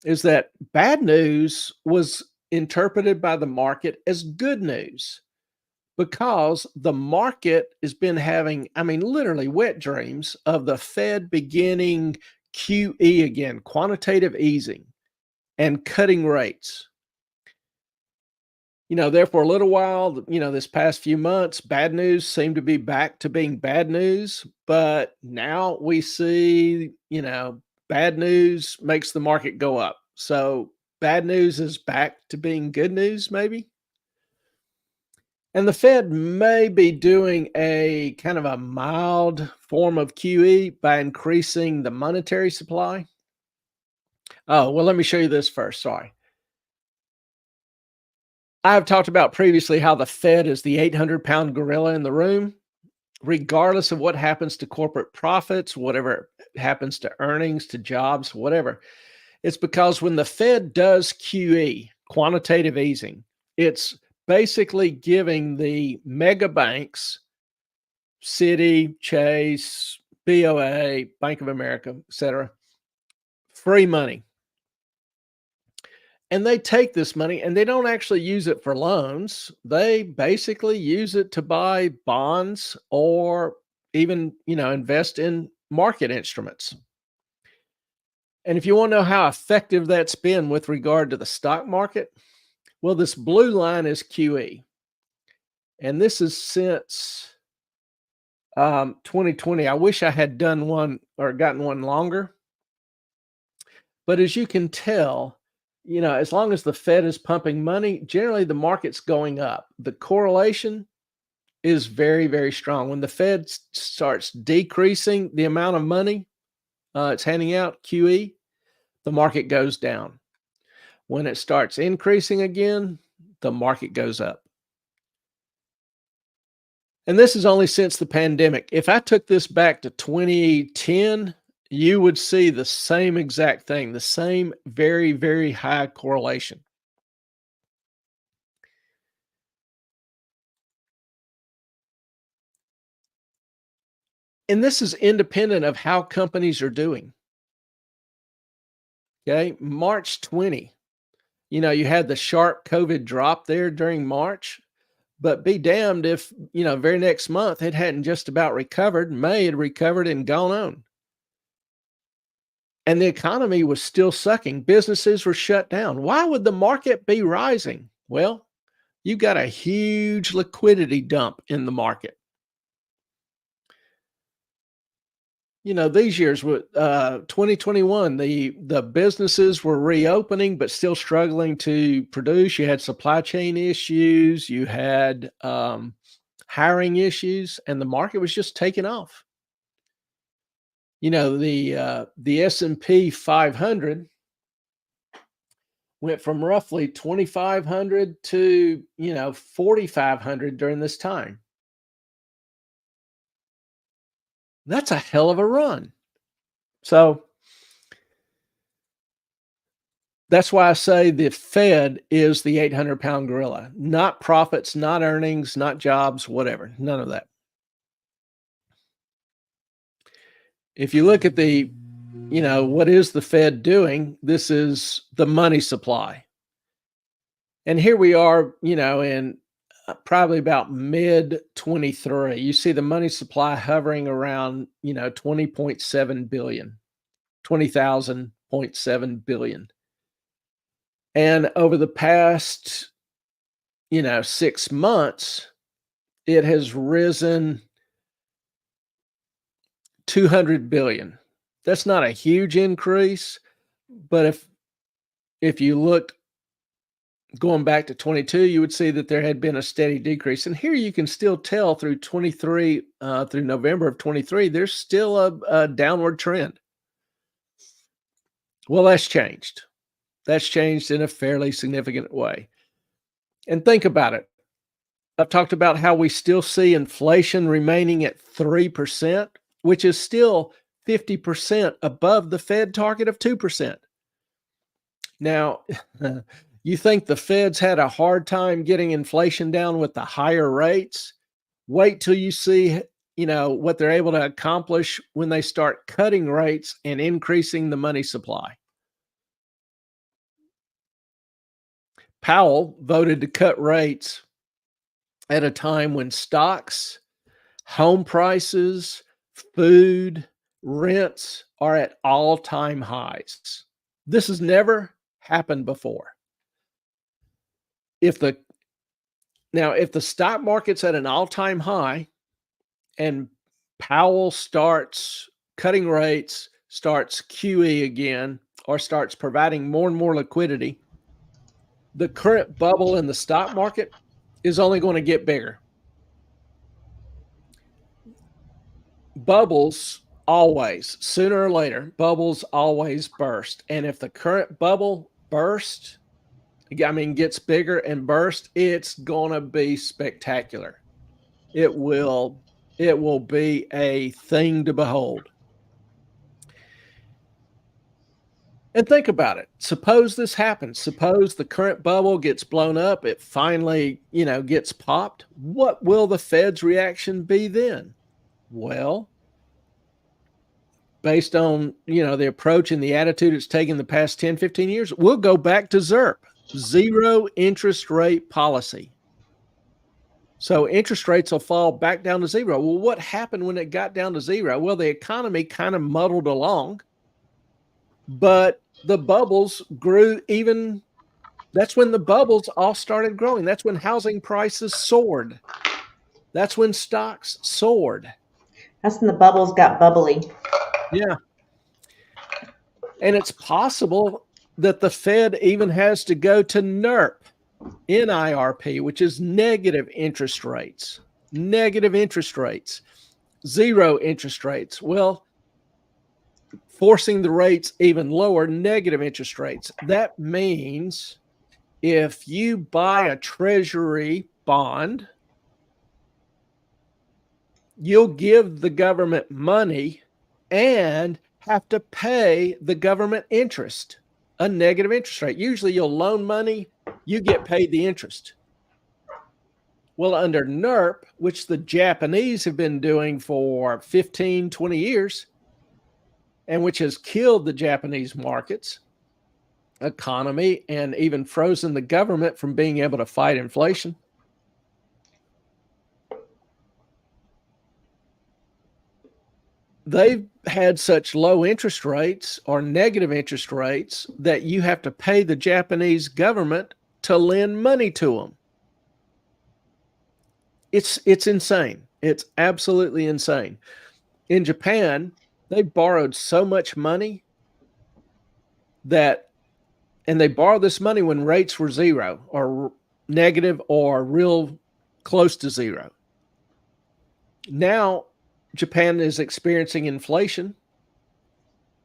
is that bad news was interpreted by the market as good news because the market has been having, literally wet dreams of the Fed beginning QE again, quantitative easing, and cutting rates. There for a little while, this past few months, bad news seemed to be back to being bad news. But now we see, bad news makes the market go up. So bad news is back to being good news, maybe. And the Fed may be doing a kind of a mild form of QE by increasing the monetary supply. Oh, well, let me show you this first. Sorry. I've talked about previously how the Fed is the 800-pound gorilla in the room. Regardless of what happens to corporate profits, whatever happens to earnings, to jobs, whatever, it's because when the Fed does QE, quantitative easing, it's basically giving the mega banks, Citi, Chase, BOA, Bank of America, et cetera, free money. And they take this money and they don't actually use it for loans. They basically use it to buy bonds or even, invest in market instruments. And if you want to know how effective that's been with regard to the stock market, well, this blue line is QE. And this is since 2020. I wish I had done one or gotten one longer. But as you can tell, as long as the Fed is pumping money, generally the market's going up. The correlation is very, very strong. When the Fed starts decreasing the amount of money it's handing out, QE, the market goes down. When it starts increasing again, the market goes up. And this is only since the pandemic. If I took this back to 2010, you would see the same exact thing, the same very, very high correlation. And this is independent of how companies are doing. Okay, March 20, you had the sharp COVID drop there during March, but be damned if, very next month it hadn't just about recovered. May had recovered and gone on. And the economy was still sucking. Businesses were shut down. Why would the market be rising? Well, you got a huge liquidity dump in the market. These years with 2021, the businesses were reopening, but still struggling to produce. You had supply chain issues, you had hiring issues, and the market was just taking off. The S&P 500 went from roughly 2,500 to 4,500 during this time. That's a hell of a run. So that's why I say the Fed is the 800-pound gorilla. Not profits, not earnings, not jobs, whatever. None of that. If you look at what is the Fed doing? This is the money supply. And here we are, in probably about mid 23. You see the money supply hovering around, 20.7 billion, 20,000.7 billion. And over the past, 6 months, it has risen 200 billion. That's not a huge increase, but if you looked going back to 22, you would see that there had been a steady decrease. And here you can still tell through 23, through November of 23, there's still a downward trend. Well, that's changed. That's changed in a fairly significant way. And think about it. I've talked about how we still see inflation remaining at 3%, which is still 50% above the Fed target of 2%. Now, you think the Fed's had a hard time getting inflation down with the higher rates? Wait till you see, what they're able to accomplish when they start cutting rates and increasing the money supply. Powell voted to cut rates at a time when stocks, home prices, food, rents are at all-time highs. This has never happened before. If the stock market's at an all-time high and Powell starts cutting rates, starts QE again, or starts providing more and more liquidity, the current bubble in the stock market is only going to get bigger. Bubbles always, sooner or later, bubbles always burst. And if the current bubble bursts, gets bigger and burst, it's going to be spectacular. It will be a thing to behold. And think about it. Suppose this happens. Suppose the current bubble gets blown up. It finally, gets popped. What will the Fed's reaction be then? Well, based on, the approach and the attitude it's taken the past 10, 15 years, we'll go back to ZIRP, zero interest rate policy. So interest rates will fall back down to zero. Well, what happened when it got down to zero? Well, the economy kind of muddled along, but the bubbles grew even. That's when the bubbles all started growing. That's when housing prices soared. That's when stocks soared. That's when the bubbles got bubbly. Yeah. And it's possible that the Fed even has to go to NIRP, NIRP, which is negative interest rates, zero interest rates. Well, forcing the rates even lower, negative interest rates. That means if you buy a treasury bond, you'll give the government money and have to pay the government interest, a negative interest rate. Usually you'll loan money, you get paid the interest. Well, under NIRP, which the Japanese have been doing for 15, 20 years, and which has killed the Japanese markets, economy, and even frozen the government from being able to fight inflation. They've had such low interest rates or negative interest rates that you have to pay the Japanese government to lend money to them. It's insane. It's absolutely insane. In Japan, they borrowed so much money and they borrowed this money when rates were zero or negative or real close to zero. Now, Japan is experiencing inflation.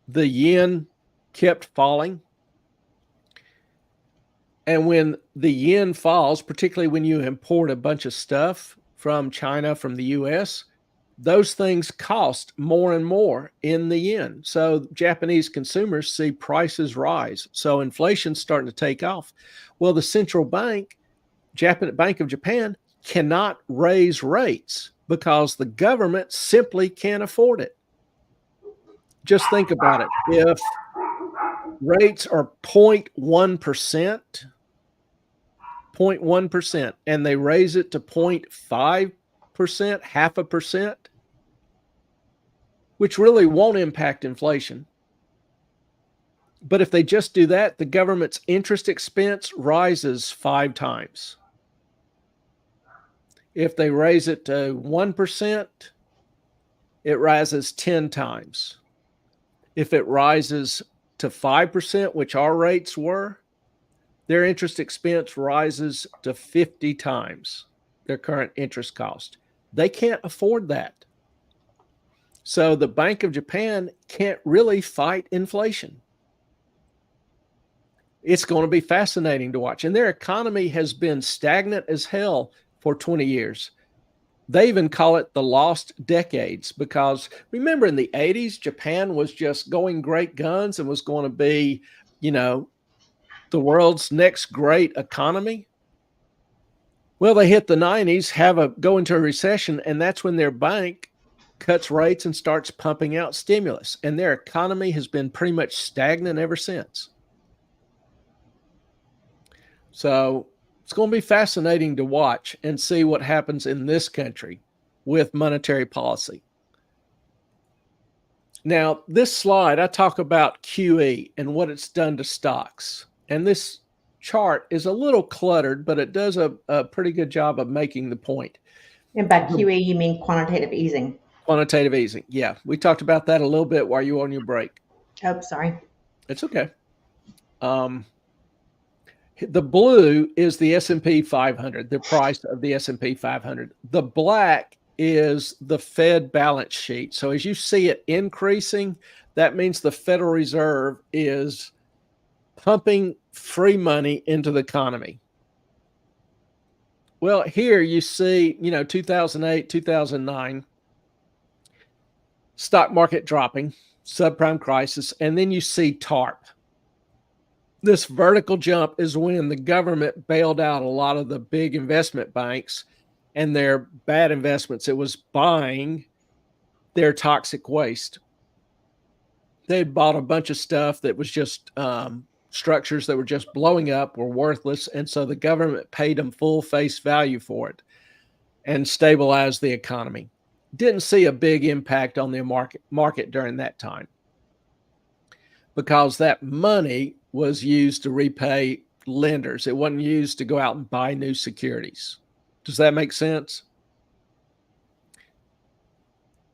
The yen kept falling. And when the yen falls, particularly when you import a bunch of stuff from China, from the US, those things cost more and more in the yen. So Japanese consumers see prices rise. So inflation's starting to take off. Well, the central bank, Bank of Japan, cannot raise rates because the government simply can't afford it. Just think about it. If rates are 0.1%, 0.1%, and they raise it to 0.5%, 0.5%, which really won't impact inflation. But if they just do that, the government's interest expense rises 5 times. If they raise it to 1%, it rises 10 times. If it rises to 5%, which our rates were, their interest expense rises to 50 times their current interest cost. They can't afford that. So the Bank of Japan can't really fight inflation. It's going to be fascinating to watch. And their economy has been stagnant as hell for 20 years. They even call it the lost decades because remember in the 80s, Japan was just going great guns and was going to be, the world's next great economy. Well, they hit the 90s, go into a recession, and that's when their bank cuts rates and starts pumping out stimulus. And their economy has been pretty much stagnant ever since. So it's going to be fascinating to watch and see what happens in this country with monetary policy. Now, this slide, I talk about QE and what it's done to stocks. And this chart is a little cluttered, but it does a pretty good job of making the point. And by QE, you mean quantitative easing? Quantitative easing. Yeah. We talked about that a little bit while you were on your break. Oh, sorry. It's okay. The blue is the S&P 500, the price of the S&P 500. The black is the Fed balance sheet. So as you see it increasing, that means the Federal Reserve is pumping free money into the economy. Well, here you see, 2008, 2009, stock market dropping, subprime crisis, and then you see TARP. This vertical jump is when the government bailed out a lot of the big investment banks and their bad investments. It was buying their toxic waste. They had bought a bunch of stuff that was just structures that were just blowing up, were worthless. And so the government paid them full face value for it and stabilized the economy. Didn't see a big impact on the market during that time because that money was used to repay lenders. It wasn't used to go out and buy new securities. Does that make sense?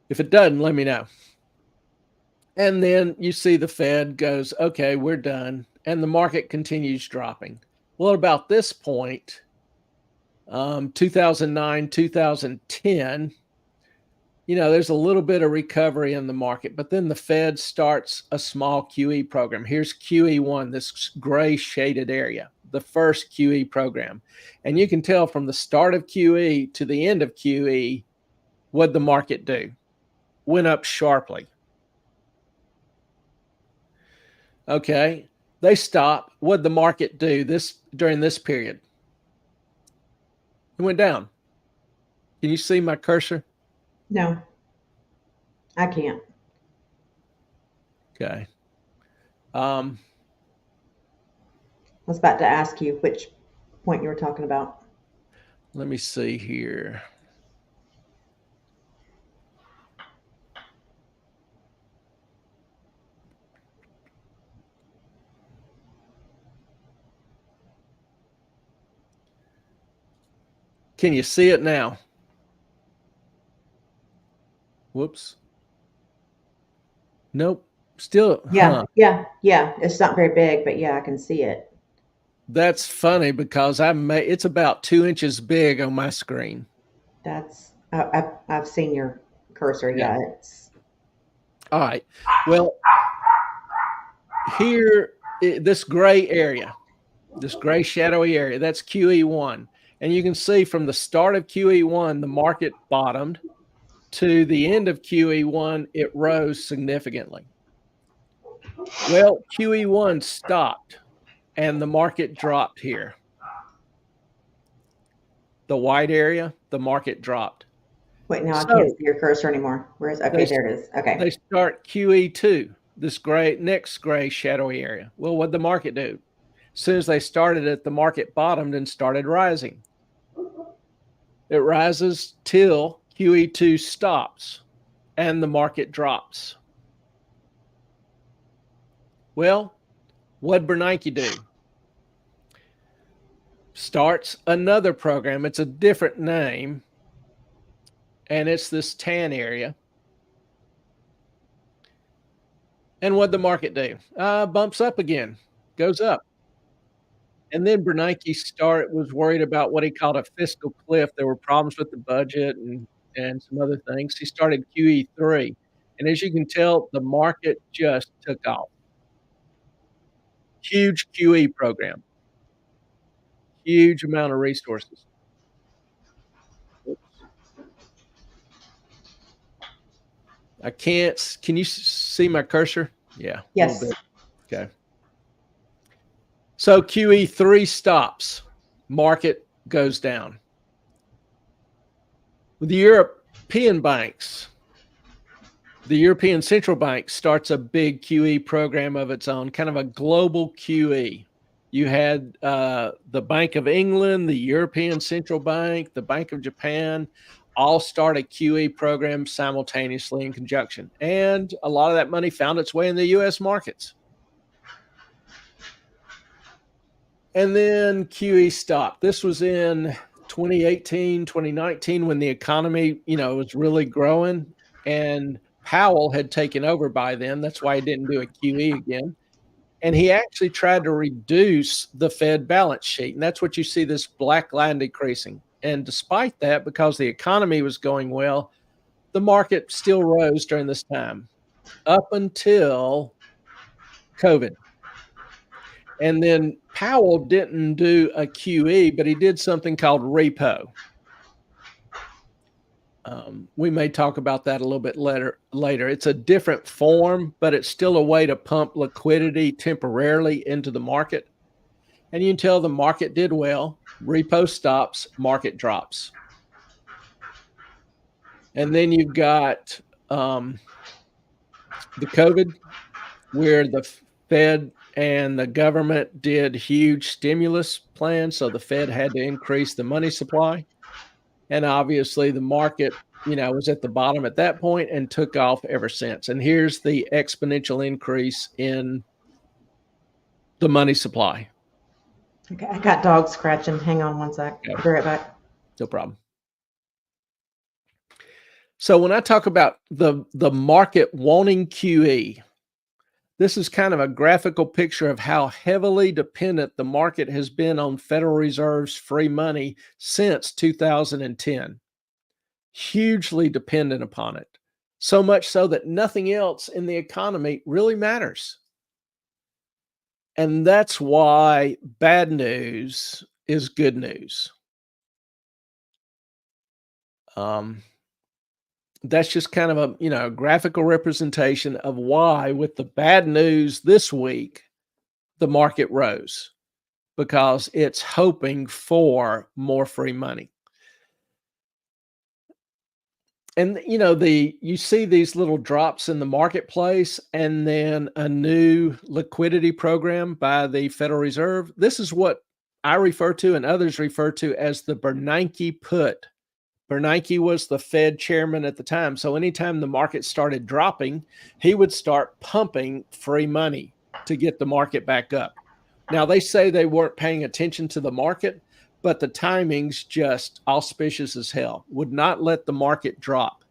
If it doesn't, let me know. And then you see the Fed goes, okay, we're done. And the market continues dropping. Well, at about this point, 2009, 2010, there's a little bit of recovery in the market, but then the Fed starts a small QE program. Here's QE1, this gray shaded area, the first QE program. And you can tell from the start of QE to the end of QE, what'd the market do? Went up sharply. Okay, they stopped. What'd the market do during this period? It went down. Can you see my cursor? No, I can't. Okay. I was about to ask you which point you were talking about. Let me see here. Can you see it now? Whoops. Nope. Still. Yeah. It's not very big, but yeah, I can see it. That's funny because it's about 2 inches big on my screen. I've seen your cursor. Yeah. It's all right. Well, here, this gray area, this gray shadowy area, that's QE1. And you can see from the start of QE1, the market bottomed. To the end of QE1, it rose significantly. Well, QE1 stopped and the market dropped here. The white area, the market dropped. Wait, now I can't see your cursor anymore. Okay, there it is. Okay. They start QE2, this next gray shadowy area. Well, what'd the market do? As soon as they started it, the market bottomed and started rising. It rises till QE2 stops and the market drops. Well, what'd Bernanke do? Starts another program. It's a different name, and it's this tan area. And what'd the market do? Bumps up again, goes up. And then Bernanke was worried about what he called a fiscal cliff. There were problems with the budget and some other things. He started QE3. And as you can tell, the market just took off. Huge QE program. Huge amount of resources. Oops. Can you see my cursor? Yeah. Yes. A little bit. Okay. So QE3 stops, market goes down. With the European banks, the European Central Bank starts a big QE program of its own, kind of a global QE. You had the Bank of England, the European Central Bank, the Bank of Japan, all start a QE program simultaneously in conjunction. And a lot of that money found its way in the U.S. markets. And then QE stopped. This was in 2018, 2019, when the economy, was really growing, and Powell had taken over by then. That's why he didn't do a QE again. And he actually tried to reduce the Fed balance sheet. And that's what you see, this black line decreasing. And despite that, because the economy was going well, the market still rose during this time up until COVID. And then Powell didn't do a QE, but he did something called repo. We may talk about that a little bit later. It's a different form, but it's still a way to pump liquidity temporarily into the market. And you can tell the market did well. Repo stops, market drops. And then you've got the COVID, where the Fed and the government did huge stimulus plans. So the Fed had to increase the money supply. And obviously the market, was at the bottom at that point and took off ever since. And here's the exponential increase in the money supply. Okay, I got dogs scratching. Hang on one sec. Okay. I'll be right back. No problem. So when I talk about the market wanting QE, this is kind of a graphical picture of how heavily dependent the market has been on Federal Reserve's free money since 2010. Hugely dependent upon it. So much so that nothing else in the economy really matters. And that's why bad news is good news. That's just kind of a graphical representation of why, with the bad news this week, the market rose, because it's hoping for more free money. And you see these little drops in the marketplace, and then a new liquidity program by the Federal Reserve. This is what I refer to and others refer to as the Bernanke put. Bernanke was the Fed chairman at the time. So anytime the market started dropping, he would start pumping free money to get the market back up. Now, they say they weren't paying attention to the market, but the timing's just auspicious as hell. Would not let the market drop.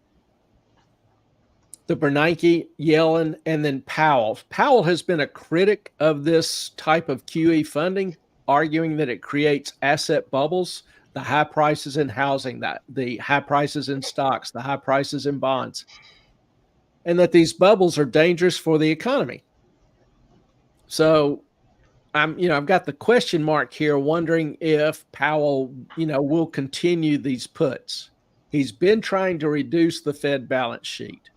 The Bernanke, Yellen, and then Powell. Powell has been a critic of this type of QE funding, arguing that it creates asset bubbles. The high prices in housing, the high prices in stocks, the high prices in bonds, and that these bubbles are dangerous for the economy. So I've got the question mark here, wondering if Powell, will continue these puts. He's been trying to reduce the Fed balance sheet,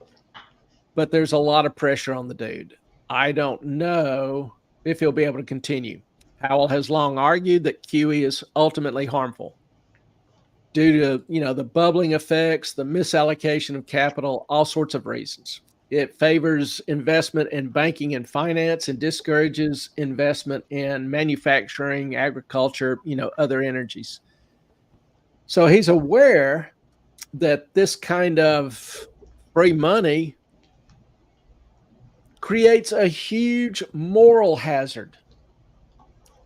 but there's a lot of pressure on the dude. I don't know if he'll be able to continue. Powell has long argued that QE is ultimately harmful due to, the bubbling effects, the misallocation of capital, all sorts of reasons. It favors investment in banking and finance and discourages investment in manufacturing, agriculture, other energies. So he's aware that this kind of free money creates a huge moral hazard.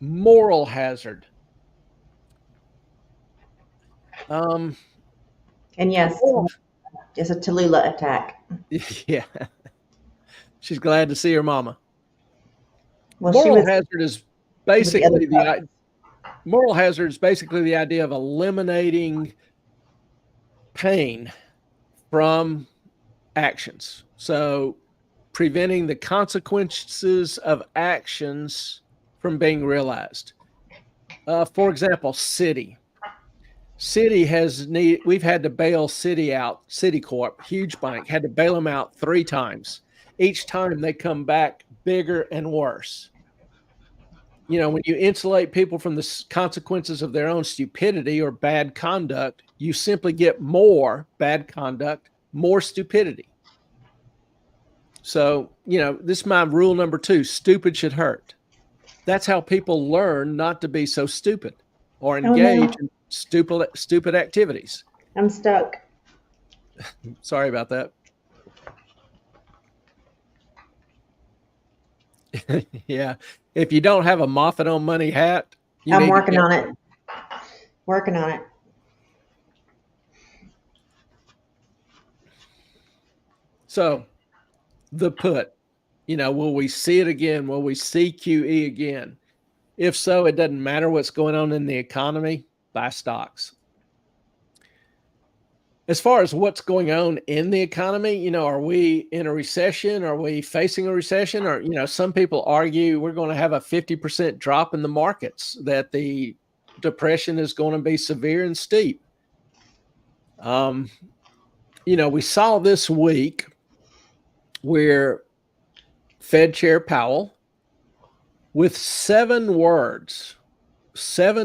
Moral hazard. And yes, it's a Tallulah attack. Yeah. She's glad to see her mama. Well, Moral hazard is basically moral hazard is basically the idea of eliminating pain from actions. So preventing the consequences of actions from being realized. For example, we've had to bail Citi out, Citicorp, huge bank, had to bail them out 3 times. Each time they come back bigger and worse. When you insulate people from the consequences of their own stupidity or bad conduct, you simply get more bad conduct, more stupidity. So, this is my rule number 2, stupid should hurt. That's how people learn not to be so stupid or engage in stupid activities. I'm stuck. Sorry about that. Yeah. If you don't have a Moffat on money hat, I'm working on it. Working on it. So the put, will we see it again? Will we see QE again? If so, it doesn't matter what's going on in the economy, buy stocks. As far as what's going on in the economy, are we in a recession? Are we facing a recession? Or, some people argue we're going to have a 50% drop in the markets, that the depression is going to be severe and steep. We saw this week where Fed Chair Powell, with 7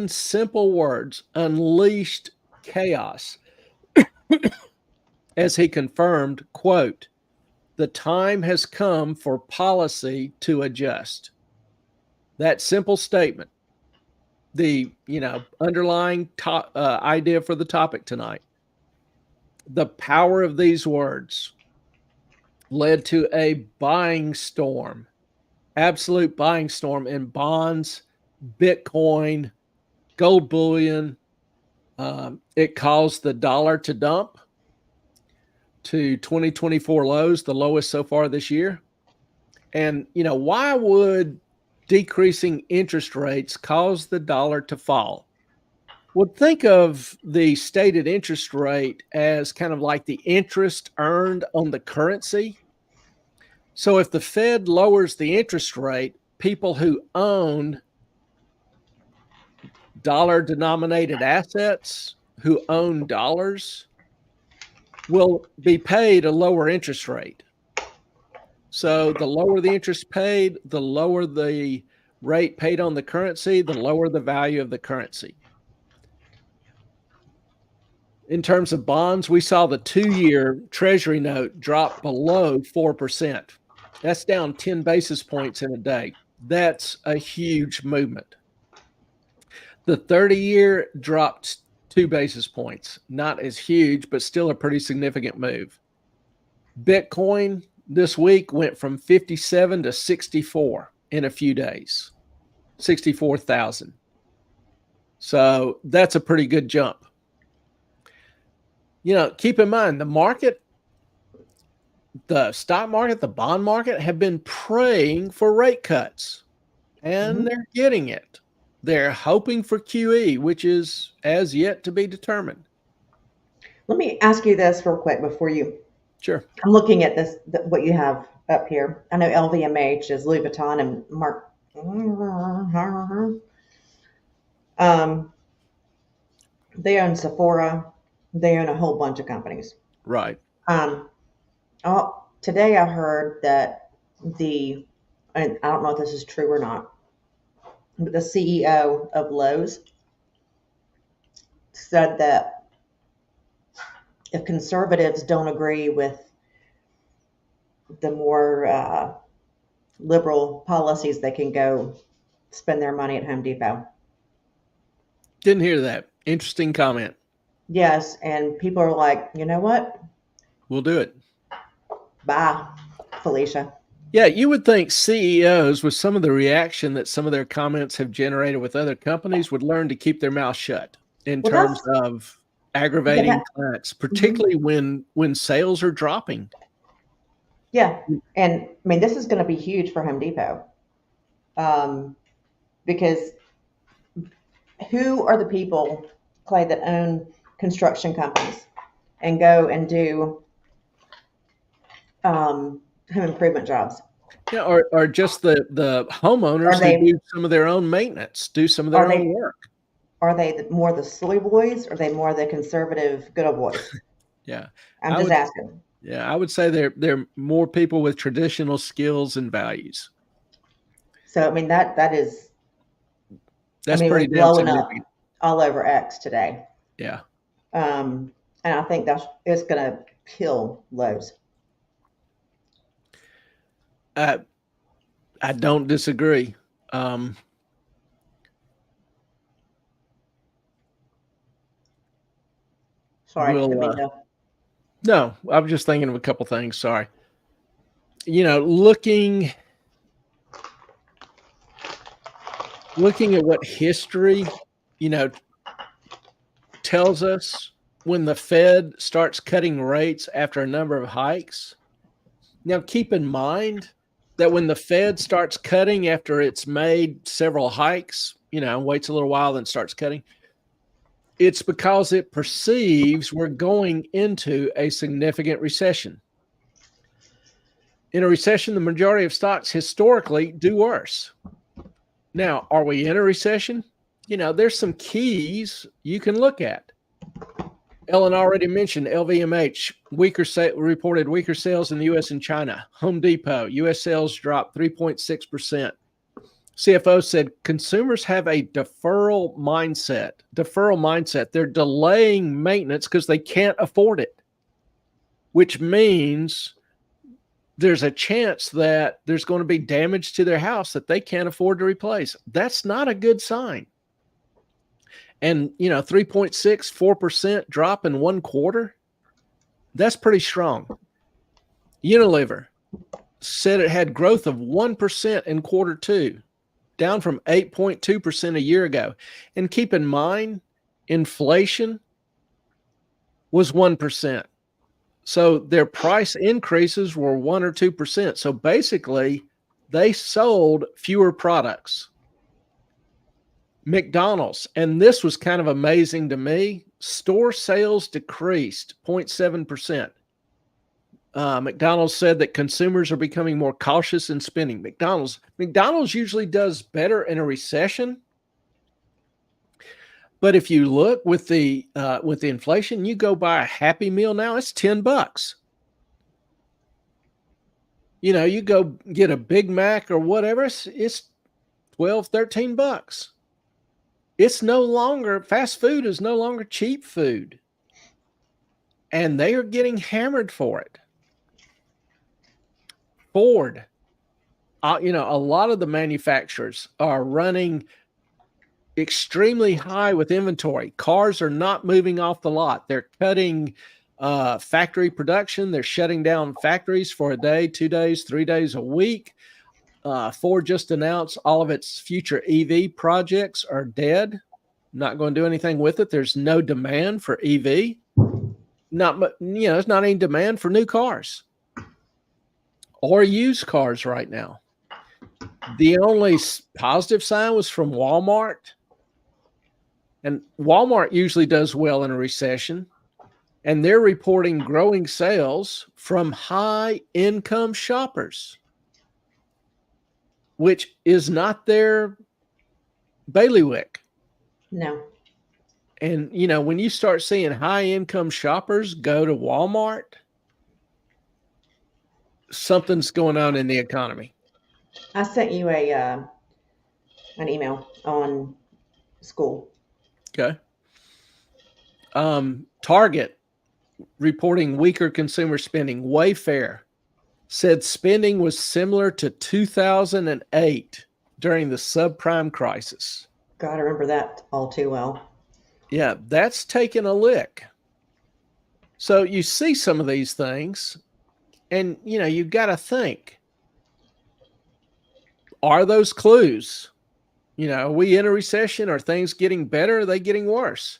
simple words, unleashed chaos as he confirmed, quote, "The time has come for policy to adjust." That simple statement, the underlying idea for the topic tonight, the power of these words led to a buying storm, absolute buying storm in bonds, Bitcoin, gold bullion. It caused the dollar to dump to 2024 lows, the lowest so far this year. And, why would decreasing interest rates cause the dollar to fall? Well, think of the stated interest rate as kind of like the interest earned on the currency. So if the Fed lowers the interest rate, people who own dollar-denominated assets, who own dollars, will be paid a lower interest rate. So the lower the interest paid, the lower the rate paid on the currency, the lower the value of the currency. In terms of bonds, we saw the 2-year Treasury note drop below 4%. That's down 10 basis points in a day. That's a huge movement. The 30-year dropped 2 basis points. Not as huge, but still a pretty significant move. Bitcoin this week went from 57 to 64 in a few days, 64,000. So that's a pretty good jump. Keep in mind, the market, the stock market, the bond market have been praying for rate cuts, and they're getting it. They're hoping for QE, which is as yet to be determined. Let me ask you this real quick before you. Sure. I'm looking at this, what you have up here. I know LVMH is Louis Vuitton and Mark. They own Sephora. They own a whole bunch of companies. Right. Today I heard that and I don't know if this is true or not, but the CEO of Lowe's said that if conservatives don't agree with the more liberal policies, they can go spend their money at Home Depot. Didn't hear that. Interesting comment. Yes, and people are like, you know what? We'll do it. Bye, Felicia. Yeah, you would think CEOs, with some of the reaction that some of their comments have generated with other companies, would learn to keep their mouth shut in terms of aggravating clients, particularly when sales are dropping. Yeah, and I mean, this is going to be huge for Home Depot, because who are the people, Clay, that own construction companies and go and do home improvement jobs? Yeah, or just the homeowners who do some of their own maintenance, do some of their own work. Are they more the soy boys, or are they more the conservative good old boys? Yeah, I'm just asking. Yeah, I would say they're more people with traditional skills and values. So I mean that's pretty damn blowing up significant all over X today. Yeah. And I think it's going to kill Lowe's. I don't disagree. Sorry, No, I was just thinking of a couple things. Sorry. Looking at what history, tells us when the Fed starts cutting rates after a number of hikes. Now, keep in mind that when the Fed starts cutting after it's made several hikes, waits a little while, then starts cutting, It's because it perceives we're going into a significant recession. In a recession, the majority of stocks historically do worse. Now, are we in a recession? There's some keys you can look at. Ellen already mentioned LVMH, reported weaker sales in the U.S. and China. Home Depot, U.S. sales dropped 3.6%. CFO said consumers have a deferral mindset. They're delaying maintenance because they can't afford it, which means there's a chance that there's going to be damage to their house that they can't afford to replace. That's not a good sign. And, 4% drop in 1 quarter, that's pretty strong. Unilever said it had growth of 1% in quarter 2, down from 8.2% a year ago. And keep in mind, inflation was 1%. So their price increases were 1 or 2%. So basically, they sold fewer products. McDonald's, and this was kind of amazing to me, store sales decreased 0.7%. McDonald's said that consumers are becoming more cautious in spending. McDonald's usually does better in a recession. But if you look with the inflation, you go buy a Happy Meal now, it's $10. You go get a Big Mac or whatever, it's $12, $13. It's no longer, fast food is no longer cheap food. And they are getting hammered for it. Ford, a lot of the manufacturers are running extremely high with inventory. Cars are not moving off the lot. They're cutting factory production. They're shutting down factories for a day, 2 days, 3 days a week. Ford just announced all of its future EV projects are dead. Not going to do anything with it. There's no demand for EV. There's not any demand for new cars or used cars right now. The only positive sign was from Walmart. And Walmart usually does well in a recession. And they're reporting growing sales from high-income shoppers, which is not their bailiwick. No. And, when you start seeing high-income shoppers go to Walmart, something's going on in the economy. I sent you an email on school. Okay. Target reporting weaker consumer spending. Wayfair said spending was similar to 2008 during the subprime crisis. God, I remember that all too well. Yeah, that's taken a lick. So you see some of these things, and, you've got to think, are those clues? Are we in a recession? Are things getting better? Are they getting worse?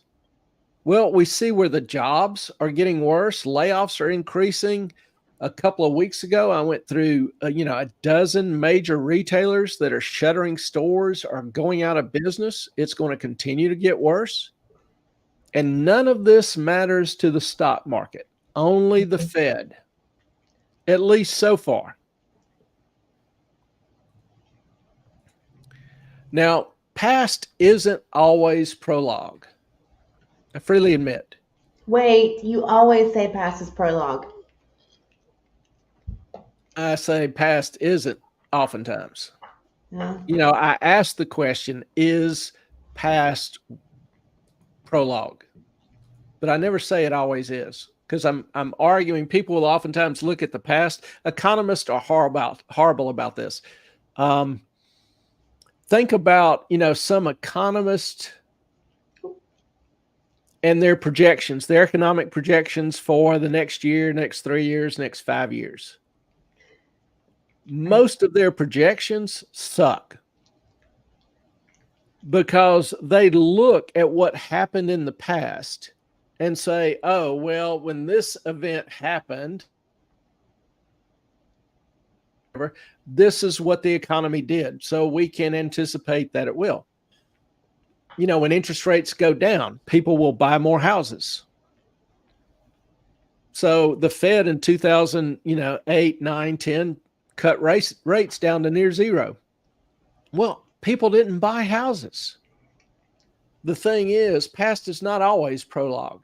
Well, we see where the jobs are getting worse. Layoffs are increasing. A couple of weeks ago, I went through, a dozen major retailers that are shuttering stores or going out of business. It's going to continue to get worse. And none of this matters to the stock market, only the Fed, at least so far. Now, past isn't always prologue. I freely admit. Wait, you always say past is prologue. I say past isn't oftentimes. Yeah. I ask the question, is past prologue? But I never say it always is, because I'm arguing. People will oftentimes look at the past. Economists are horrible about this. Think about, some economists and their projections, their economic projections for the next year, next 3 years, next 5 years. Most of their projections suck because they look at what happened in the past and say, oh, well, when this event happened, this is what the economy did. So we can anticipate that it will. when interest rates go down, people will buy more houses. So the Fed in 2008, 9, 10 cut rates down to near zero. Well, people didn't buy houses. The thing is, past is not always prologue.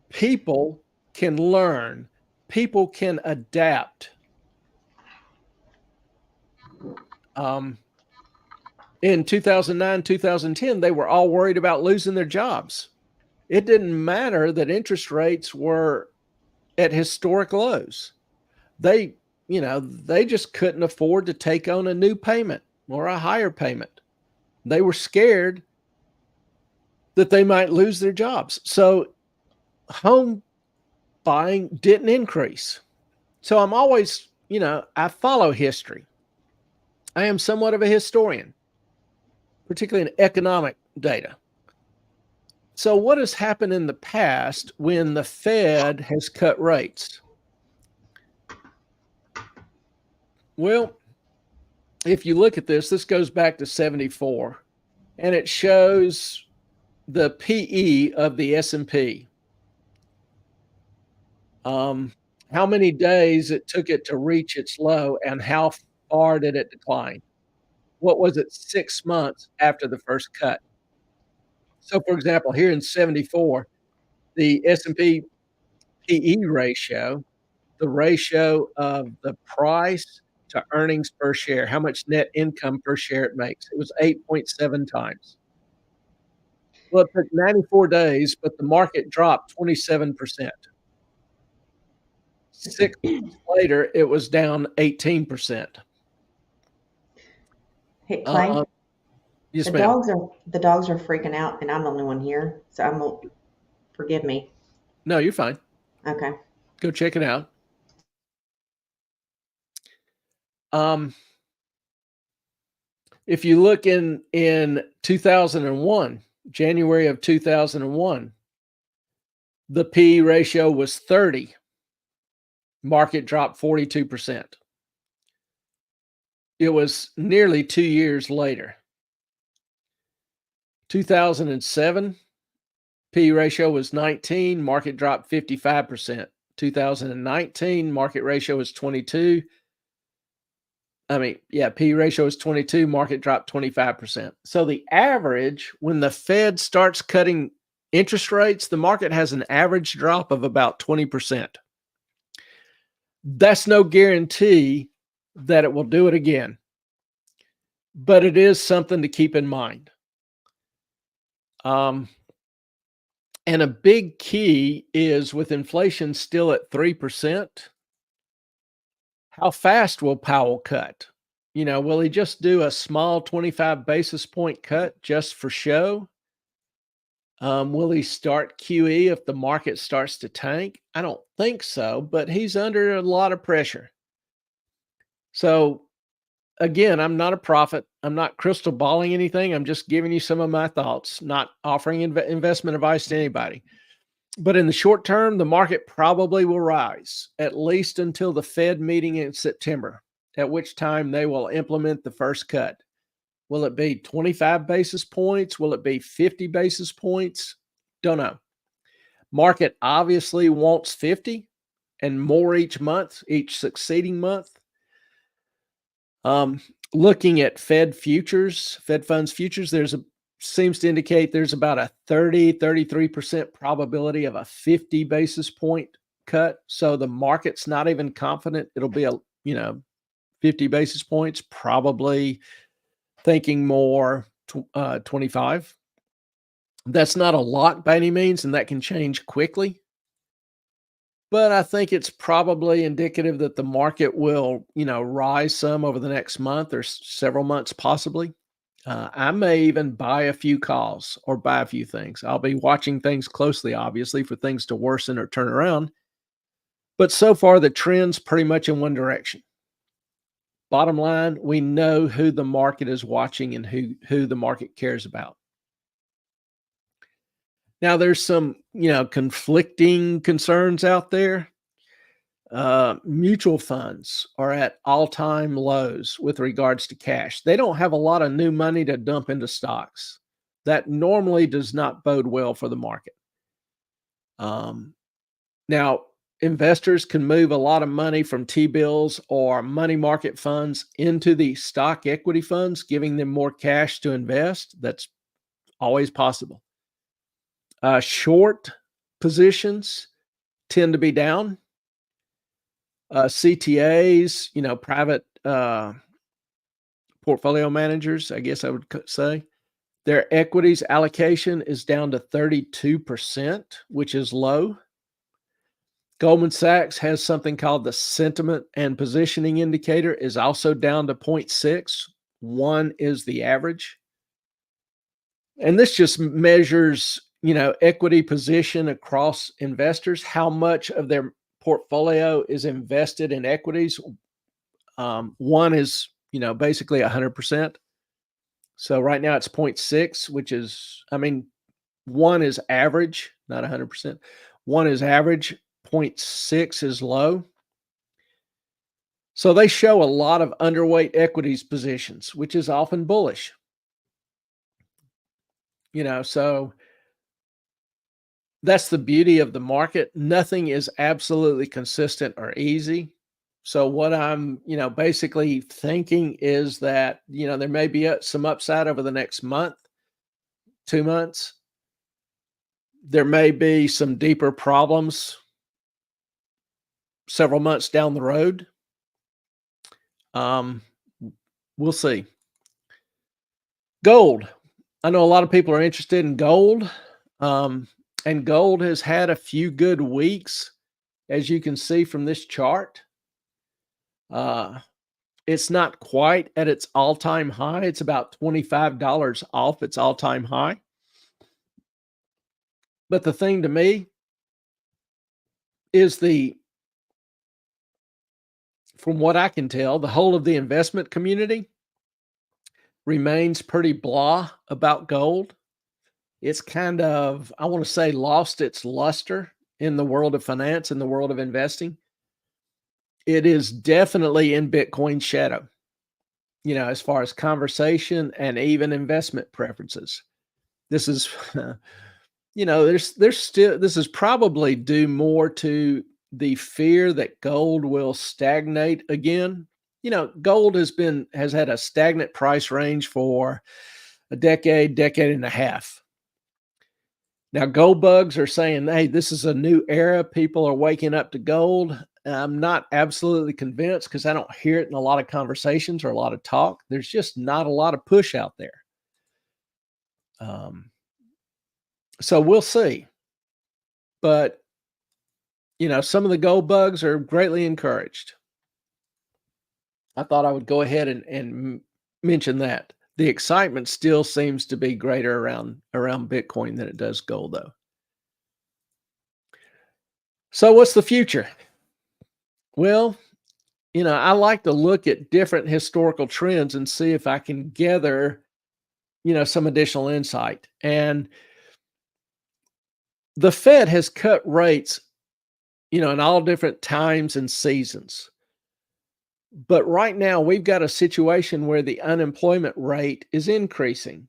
People can learn. People can adapt. In 2009, 2010, they were all worried about losing their jobs. It didn't matter that interest rates were at historic lows. They just couldn't afford to take on a new payment or a higher payment. They were scared that they might lose their jobs. So home buying didn't increase. So I'm always, I follow history. I am somewhat of a historian, particularly in economic data. So what has happened in the past when the Fed has cut rates? Well, if you look at this goes back to 74, and it shows the PE of the S&P. How many days it took it to reach its low, and how far did it decline? What was it 6 months after the first cut? So, for example, here in 74, the S&P PE ratio, the ratio of the price to earnings per share, how much net income per share it makes. It was 8.7 times. Well, it took 94 days, but the market dropped 27%. 6 months later, it was down 18%. Hey, Clay, Yes, the ma'am. dogs are freaking out, and I'm the only one here, so forgive me. No, you're fine. Okay. Go check it out. If you look in 2001, January of 2001, the P ratio was 30. Market dropped 42%. It was nearly 2 years later. 2007, P ratio was 19, market dropped 55%. 2019, market ratio was 22. P ratio is 22, market dropped 25%. So the average, when the Fed starts cutting interest rates, the market has an average drop of about 20%. That's no guarantee that it will do it again, but it is something to keep in mind. And a big key is, with inflation still at 3%, how fast will Powell cut? Will he just do a small 25 basis point cut just for show? Will he start QE if the market starts to tank? I don't think so, but he's under a lot of pressure. So again, I'm not a prophet. I'm not crystal balling anything. I'm just giving you some of my thoughts, not offering investment advice to anybody. But in the short term, the market probably will rise, at least until the Fed meeting in September, at which time they will implement the first cut. Will it be 25 basis points? Will it be 50 basis points? Don't know. Market obviously wants 50 and more each month, each succeeding month. Looking at Fed funds futures, seems to indicate there's about a 33% probability of a 50 basis point cut. So the market's not even confident it'll be 50 basis points, probably thinking more 25. That's not a lot by any means, and that can change quickly. But I think it's probably indicative that the market will, rise some over the next month or several months, possibly. I may even buy a few calls or buy a few things. I'll be watching things closely, obviously, for things to worsen or turn around. But so far, the trend's pretty much in one direction. Bottom line, we know who the market is watching and who the market cares about. Now, there's some, conflicting concerns out there. Mutual funds are at all-time lows with regards to cash. They don't have a lot of new money to dump into stocks. that normally does not bode well for the market. Now, investors can move a lot of money from T-bills or money market funds into the stock equity funds, giving them more cash to invest. That's always possible. Short positions tend to be down. CTAs, private portfolio managers, I guess I would say, their equities allocation is down to 32%, which is low. Goldman Sachs has something called the sentiment and positioning indicator, is also down to 0.6. 1 is the average. And this just measures, equity position across investors, how much of their portfolio is invested in equities. 1 is, basically 100%. So right now it's 0.6, which is, 1 is average, not 100%. 1 is average, 0.6 is low. So they show a lot of underweight equities positions, which is often bullish. So that's the beauty of the market. Nothing is absolutely consistent or easy. So what I'm, basically thinking is that, there may be some upside over the next month, 2 months. There may be some deeper problems several months down the road. We'll see. Gold. I know a lot of people are interested in gold. And gold has had a few good weeks, as you can see from this chart. It's not quite at its all-time high. It's about $25 off its all-time high. But the thing to me is from what I can tell, the whole of the investment community remains pretty blah about gold. It's kind of, I want to say, lost its luster in the world of finance, in the world of investing. It is definitely in Bitcoin's shadow, as far as conversation and even investment preferences. This is, there's still, this is probably due more to the fear that gold will stagnate again. Gold has had a stagnant price range for a decade and a half. Now, gold bugs are saying, hey, this is a new era. People are waking up to gold. I'm not absolutely convinced because I don't hear it in a lot of conversations or a lot of talk. There's just not a lot of push out there. So we'll see. But, some of the gold bugs are greatly encouraged. I thought I would go ahead and mention that. The excitement still seems to be greater around Bitcoin than it does gold, though. So what's the future? Well, I like to look at different historical trends and see if I can gather, some additional insight. And the Fed has cut rates, in all different times and seasons. But right now, we've got a situation where the unemployment rate is increasing.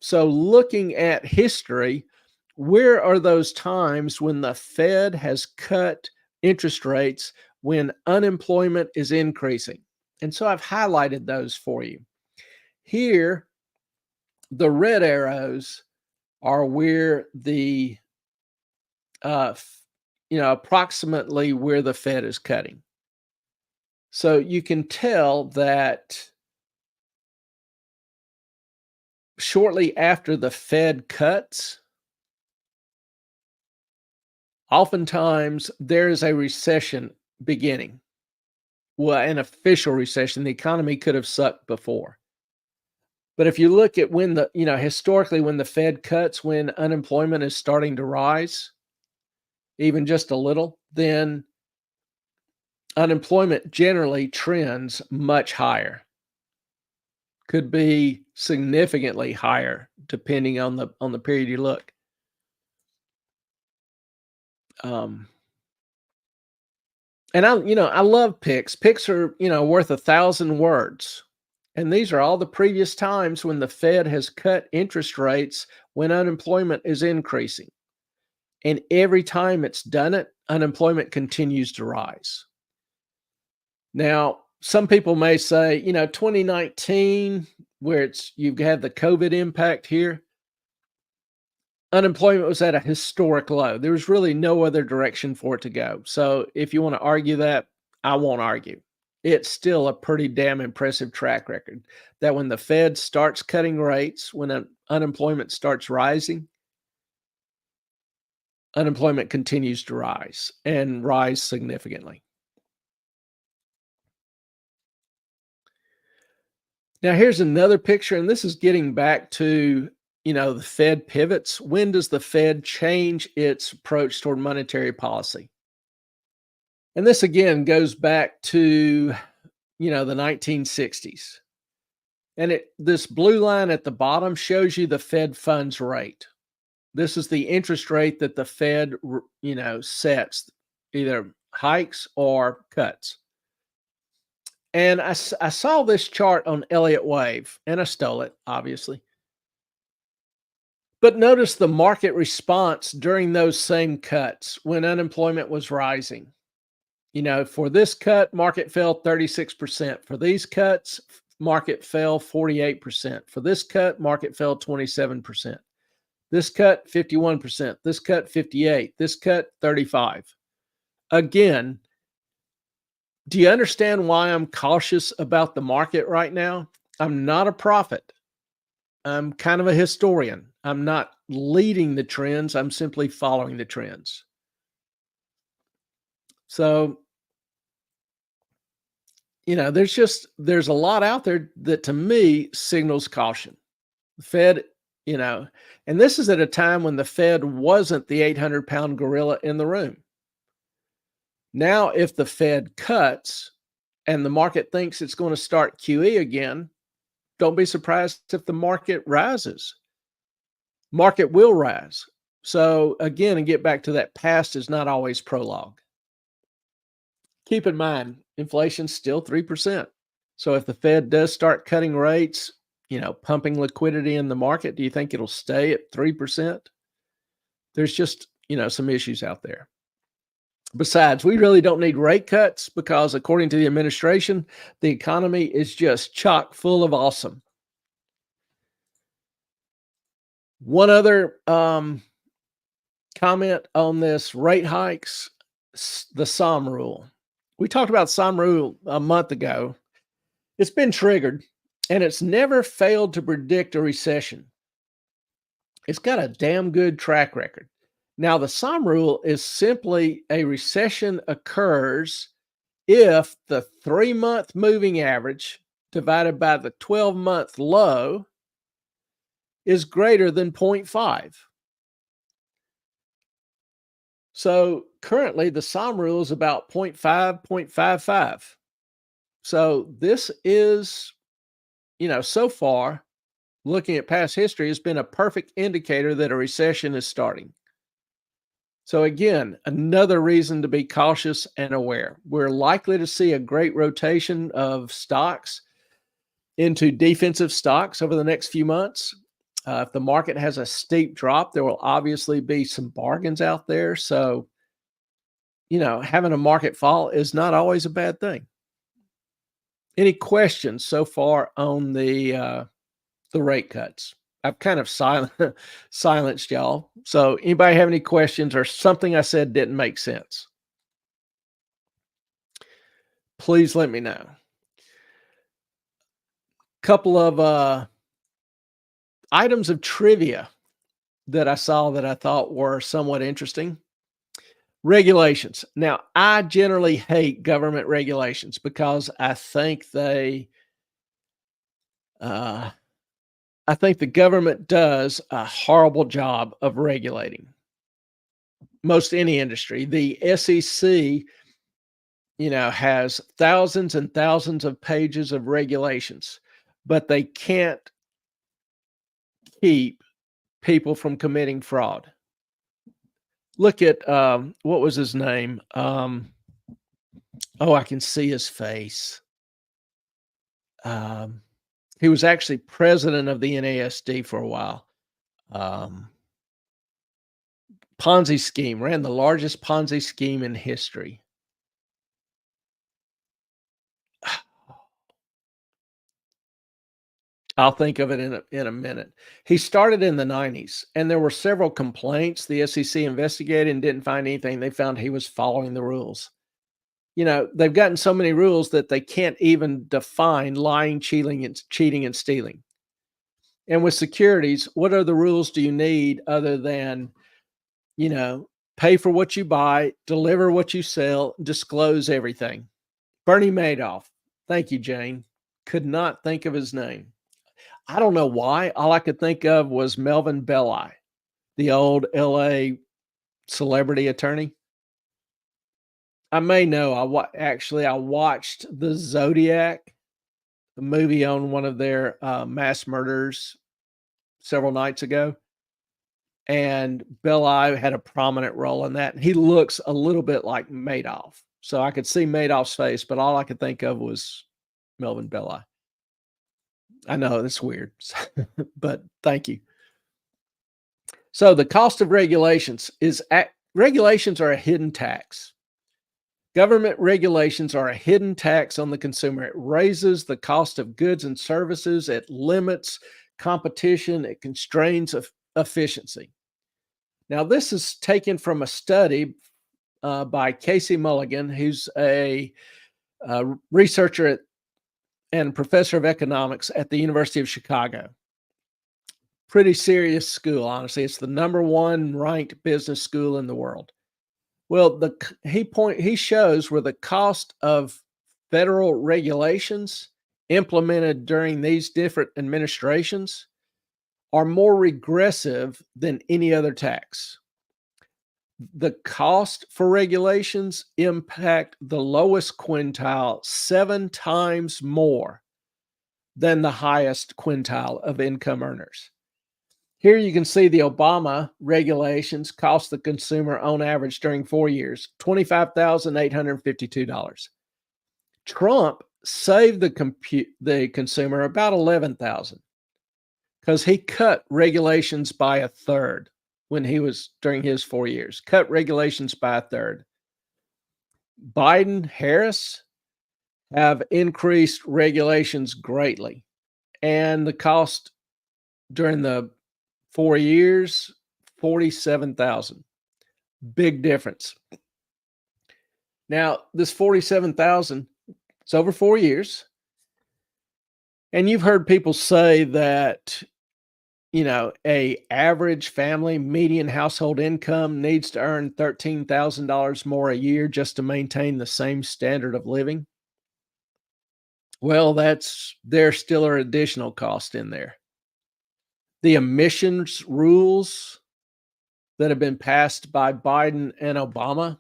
So looking at history, where are those times when the Fed has cut interest rates when unemployment is increasing? And so I've highlighted those for you. Here, the red arrows are where the, approximately where the Fed is cutting. So you can tell that shortly after the Fed cuts, oftentimes there is a recession beginning. Well, an official recession. The economy could have sucked before. But if you look at when historically when the Fed cuts, when unemployment is starting to rise, even just a little, then unemployment generally trends much higher. Could be significantly higher depending on the period you look. And I love picks. Picks are, worth 1,000 words. And these are all the previous times when the Fed has cut interest rates when unemployment is increasing. And every time it's done it, unemployment continues to rise. Now, some people may say, 2019, where you've had the COVID impact here, unemployment was at a historic low. There was really no other direction for it to go. So if you want to argue that, I won't argue. It's still a pretty damn impressive track record that when the Fed starts cutting rates, when unemployment starts rising, unemployment continues to rise and rise significantly. Now, here's another picture, and this is getting back to, the Fed pivots. When does the Fed change its approach toward monetary policy? And this again goes back to, the 1960s. And this blue line at the bottom shows you the Fed funds rate. This is the interest rate that the Fed, sets, either hikes or cuts. And I saw this chart on Elliott Wave, and I stole it, obviously. But notice the market response during those same cuts when unemployment was rising. For this cut, market fell 36%. For these cuts, market fell 48%. For this cut, market fell 27%. This cut, 51%. This cut, 58%. This cut, 35%. Again, do you understand why I'm cautious about the market right now? I'm not a prophet. I'm kind of a historian. I'm not leading the trends. I'm simply following the trends. So, there's a lot out there that to me signals caution. The Fed, and this is at a time when the Fed wasn't the 800-pound gorilla in the room. Now, if the Fed cuts and the market thinks it's going to start QE again, don't be surprised if the market rises. Market will rise. So again, and get back to that, past is not always prologue. Keep in mind, inflation's still 3%. So if the Fed does start cutting rates, pumping liquidity in the market, do you think it'll stay at 3%? There's just, some issues out there. Besides, we really don't need rate cuts because, according to the administration, the economy is just chock full of awesome. One other comment on this rate hikes, the SOM rule. We talked about SOM rule a month ago. It's been triggered, and it's never failed to predict a recession. It's got a damn good track record. Now, the SOM rule is simply a recession occurs if the 3-month moving average divided by the 12-month low is greater than 0.5. So currently, the SOM rule is about 0.5, 0.55. So this is, so far, looking at past history, has been a perfect indicator that a recession is starting. So again, another reason to be cautious and aware. We're likely to see a great rotation of stocks into defensive stocks over the next few months. If the market has a steep drop, there will obviously be some bargains out there. So, having a market fall is not always a bad thing. Any questions so far on the rate cuts? I've kind of silenced y'all. So anybody have any questions or something I said didn't make sense? Please let me know. Couple of items of trivia that I saw that I thought were somewhat interesting. Regulations. Now, I generally hate government regulations because I think the government does a horrible job of regulating most any industry. The SEC, has thousands and thousands of pages of regulations, but they can't keep people from committing fraud. Look at what was his name? I can see his face. He was actually president of the NASD for a while. Ponzi scheme, ran the largest Ponzi scheme in history. I'll think of it in a minute. He started in the 90s, and there were several complaints. The SEC investigated and didn't find anything. They found he was following the rules. You know, they've gotten so many rules that they can't even define lying, cheating, and stealing. And with securities, what are the rules do you need other than, you know, pay for what you buy, deliver what you sell, disclose everything? Bernie Madoff. Thank you, Jane. Could not think of his name. I don't know why. All I could think of was Melvin Belli, the old LA celebrity attorney. I may know. I watched the Zodiac, the movie on one of their mass murders several nights ago, and Belli had a prominent role in that. He looks a little bit like Madoff, so I could see Madoff's face, but all I could think of was Melvin Belli. I know that's weird, but thank you. So the cost of regulations regulations are a hidden tax. Government regulations are a hidden tax on the consumer. It raises the cost of goods and services. It limits competition. It constrains efficiency. Now, this is taken from a study by Casey Mulligan, who's a researcher and professor of economics at the University of Chicago. Pretty serious school, honestly. It's the #1 ranked business school in the world. Well, he shows where the cost of federal regulations implemented during these different administrations are more regressive than any other tax. The cost for regulations impact the lowest quintile 7 times more than the highest quintile of income earners. Here you can see the Obama regulations cost the consumer on average during 4 years, $25,852. Trump saved the consumer about $11,000 because he cut regulations by a third when he was during his 4 years, cut regulations by a third. Biden, Harris have increased regulations greatly, and the cost during the 4 years, $47,000. Big difference. Now, this $47,000, it's over 4 years. And you've heard people say that, you know, a average family median household income needs to earn $13,000 more a year just to maintain the same standard of living. Well, there's still an additional cost in there. The emissions rules that have been passed by Biden and Obama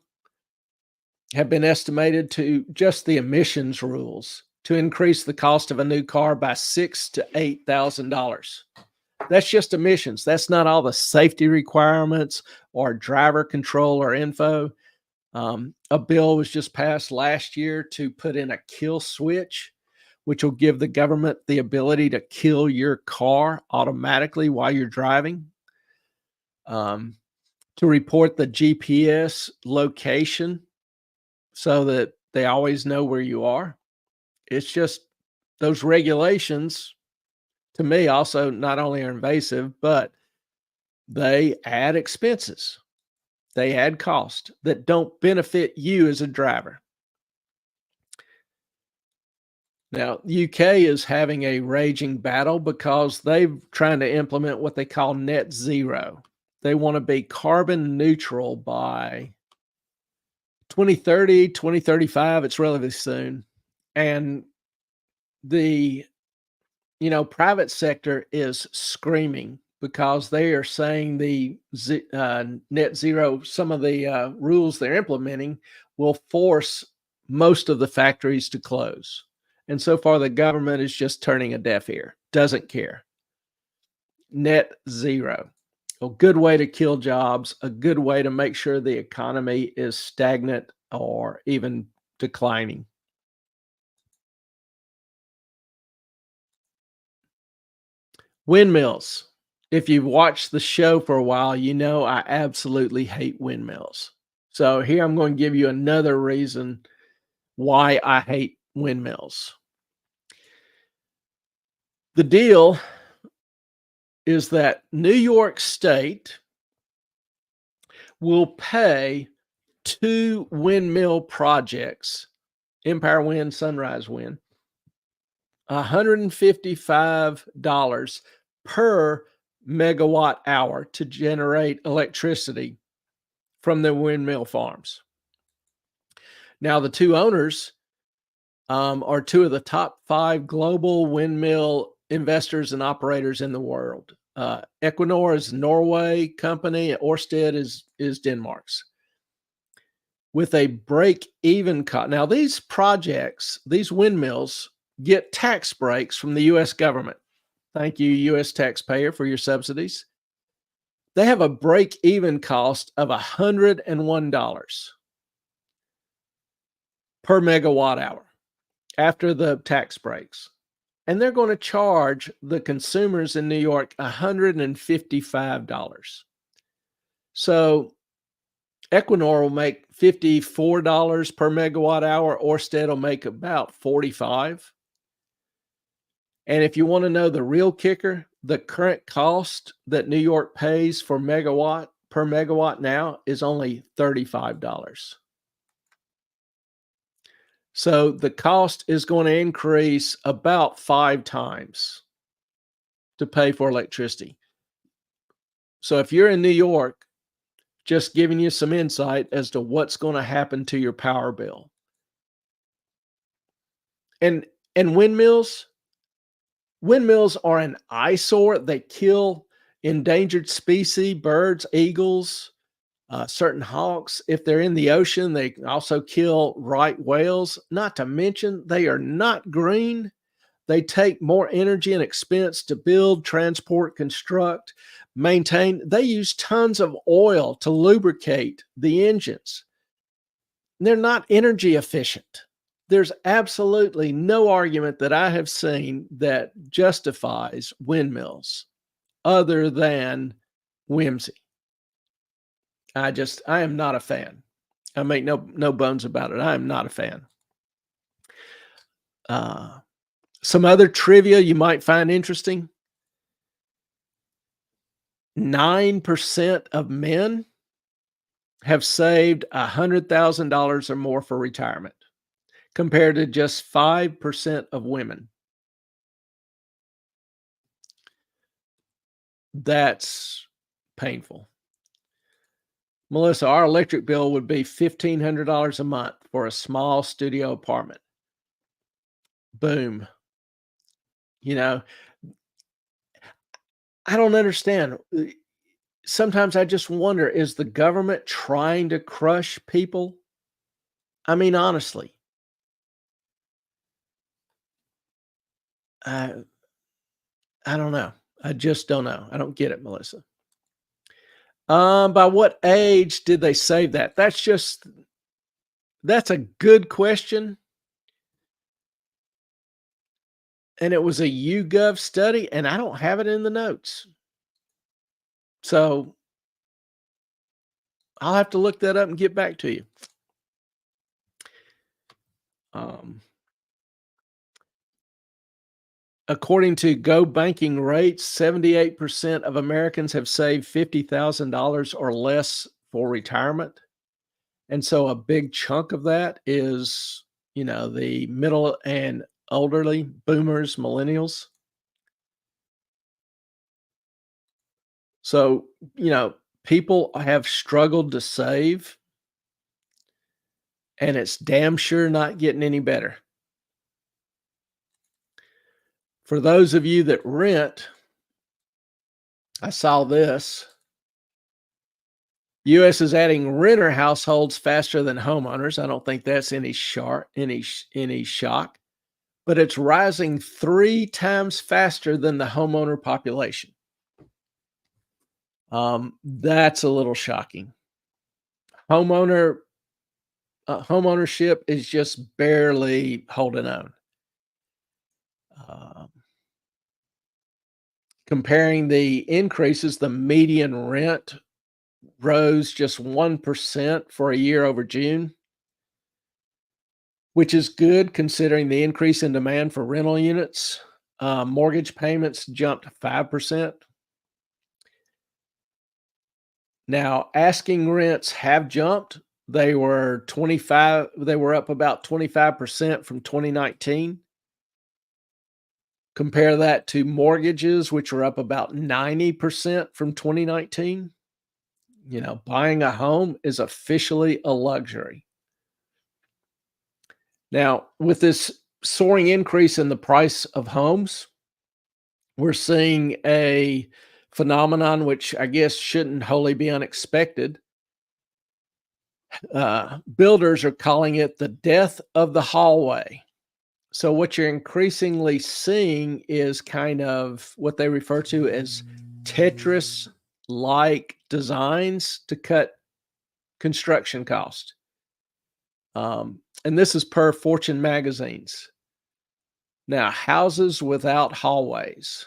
have been estimated to just the emissions rules to increase the cost of a new car by $6,000 to $8,000. That's just emissions. That's not all the safety requirements or driver control or info. A bill was just passed last year to put in a kill switch, which will give the government the ability to kill your car automatically while you're driving, to report the GPS location so that they always know where you are. It's just those regulations, to me, also not only are invasive, but they add expenses. They add cost that don't benefit you as a driver. Now, UK is having a raging battle because they're trying to implement what they call net zero. They want to be carbon neutral by 2030, 2035. It's relatively soon. And the, private sector is screaming because they are saying the net zero, some of the rules they're implementing will force most of the factories to close. And so far, the government is just turning a deaf ear, doesn't care. Net zero, a good way to kill jobs, a good way to make sure the economy is stagnant or even declining. Windmills. If you've watched the show for a while, you know I absolutely hate windmills. So here I'm going to give you another reason why I hate windmills. The deal is that New York State will pay 2 windmill projects, Empire Wind, Sunrise Wind, $155 per megawatt hour to generate electricity from the windmill farms. Now, the 2 owners are 2 of the top 5 global windmill investors and operators in the world. Equinor is Norway company, Ørsted is Denmark's. With a break-even cost. Now, these projects, these windmills, get tax breaks from the U.S. government. Thank you, U.S. taxpayer, for your subsidies. They have a break-even cost of $101 per megawatt hour after the tax breaks. And they're going to charge the consumers in New York $155. So Equinor will make $54 per megawatt hour. Ørsted will make about $45. And if you want to know the real kicker, the current cost that New York pays for megawatt per megawatt now is only $35. So the cost is going to increase about 5 times to pay for electricity. So if you're in New York, just giving you some insight as to what's going to happen to your power bill. And windmills are an eyesore. They kill endangered species, birds, eagles, certain hawks. If they're in the ocean, they also kill right whales. Not to mention, they are not green. They take more energy and expense to build, transport, construct, maintain. They use tons of oil to lubricate the engines. They're not energy efficient. There's absolutely no argument that I have seen that justifies windmills other than whimsy. I am not a fan. I make no bones about it. I am not a fan. Some other trivia you might find interesting. 9% of men have saved $100,000 or more for retirement, compared to just 5% of women. That's painful. Melissa, our electric bill would be $1,500 a month for a small studio apartment. Boom. You know, I don't understand. Sometimes I just wonder, is the government trying to crush people? I mean, honestly. I don't know. I just don't know. I don't get it, Melissa. By what age did they save that? That's a good question. And it was a YouGov study, and I don't have it in the notes. So I'll have to look that up and get back to you. According to Go Banking Rates, 78% of Americans have saved $50,000 or less for retirement. And so a big chunk of that is, the middle and elderly, boomers, millennials. So, people have struggled to save, and it's damn sure not getting any better. For those of you that rent, I saw this. U.S. is adding renter households faster than homeowners. I don't think that's any shock, but it's rising 3 times faster than the homeowner population. That's a little shocking. Homeownership is just barely holding on. Comparing the increases, the median rent rose just 1% for a year over June, which is good considering the increase in demand for rental units. Mortgage payments jumped 5%. Now, asking rents have jumped. They were up about 25% from 2019. Compare that to mortgages, which were up about 90% from 2019. Buying a home is officially a luxury. Now, with this soaring increase in the price of homes, we're seeing a phenomenon which I guess shouldn't wholly be unexpected. Builders are calling it the death of the hallway. So what you're increasingly seeing is kind of what they refer to as Tetris-like designs to cut construction cost. And this is per Fortune magazines. Now, houses without hallways.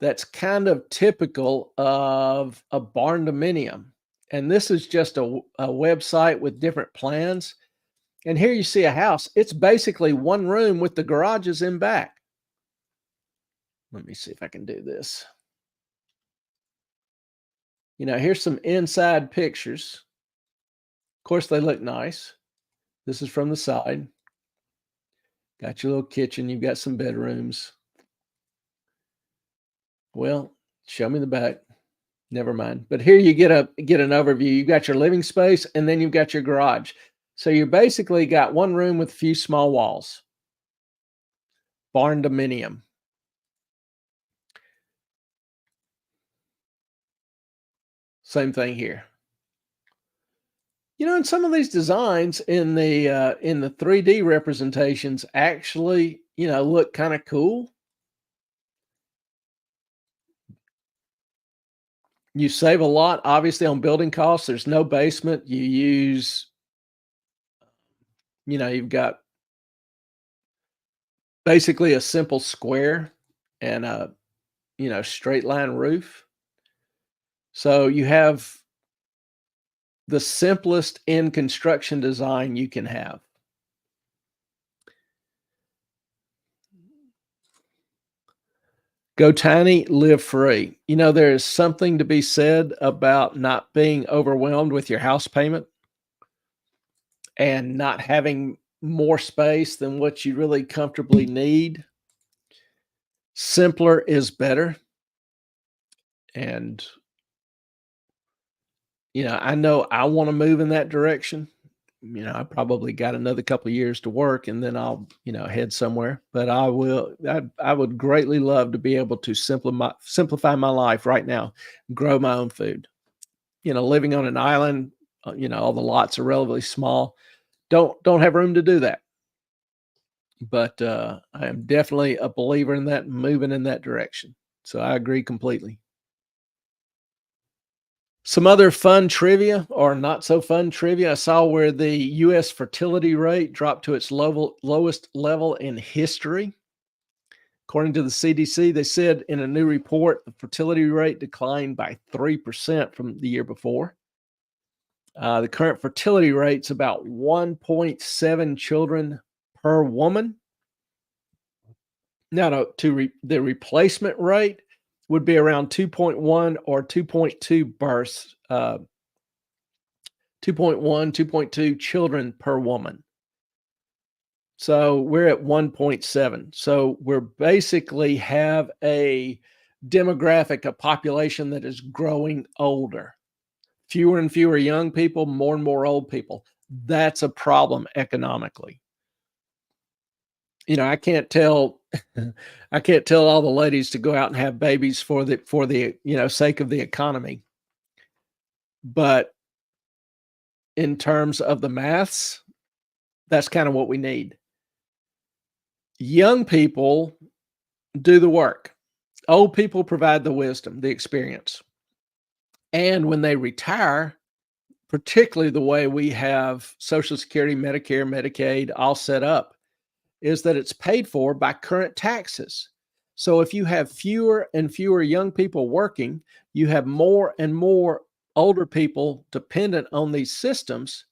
That's kind of typical of a barn dominium. And this is just a website with different plans. And here you see a house. It's basically one room with the garages in back. Let me see if I can do this. Here's some inside pictures. Of course, they look nice. This is from the side. Got your little kitchen. You've got some bedrooms. Well, show me the back. Never mind. But here you get an overview. You've got your living space, and then you've got your garage. So you basically got one room with a few small walls. Barn dominium. Same thing here. And some of these designs in the 3D representations actually, look kind of cool. You save a lot, obviously, on building costs. There's no basement. You use, you've got basically a simple square and a, straight line roof. So you have the simplest in construction design you can have. Go tiny, live free. There is something to be said about not being overwhelmed with your house payment and not having more space than what you really comfortably need. Simpler is better. And, I know I want to move in that direction. I probably got another couple of years to work and then I'll, head somewhere, but I would greatly love to be able to simplify my life right now, grow my own food. Living on an island, all the lots are relatively small. Don't have room to do that. But I am definitely a believer in that, moving in that direction. So I agree completely. Some other fun trivia or not so fun trivia. I saw where the U.S. fertility rate dropped to its lowest level in history. According to the CDC, they said in a new report, the fertility rate declined by 3% from the year before. The current fertility rate's about 1.7 children per woman. Now, the replacement rate would be around 2.1 or 2.2 births, 2.1, 2.2 children per woman. So we're at 1.7. So we're basically have a demographic, a population that is growing older. Fewer and fewer young people, more and more old people. That's a problem economically. I can't tell all the ladies to go out and have babies for the sake of the economy. But in terms of the maths, that's kind of what we need. Young people do the work. Old people provide the wisdom, the experience. And when they retire, particularly the way we have Social Security, Medicare, Medicaid all set up, is that it's paid for by current taxes. So if you have fewer and fewer young people working, you have more and more older people dependent on these systems.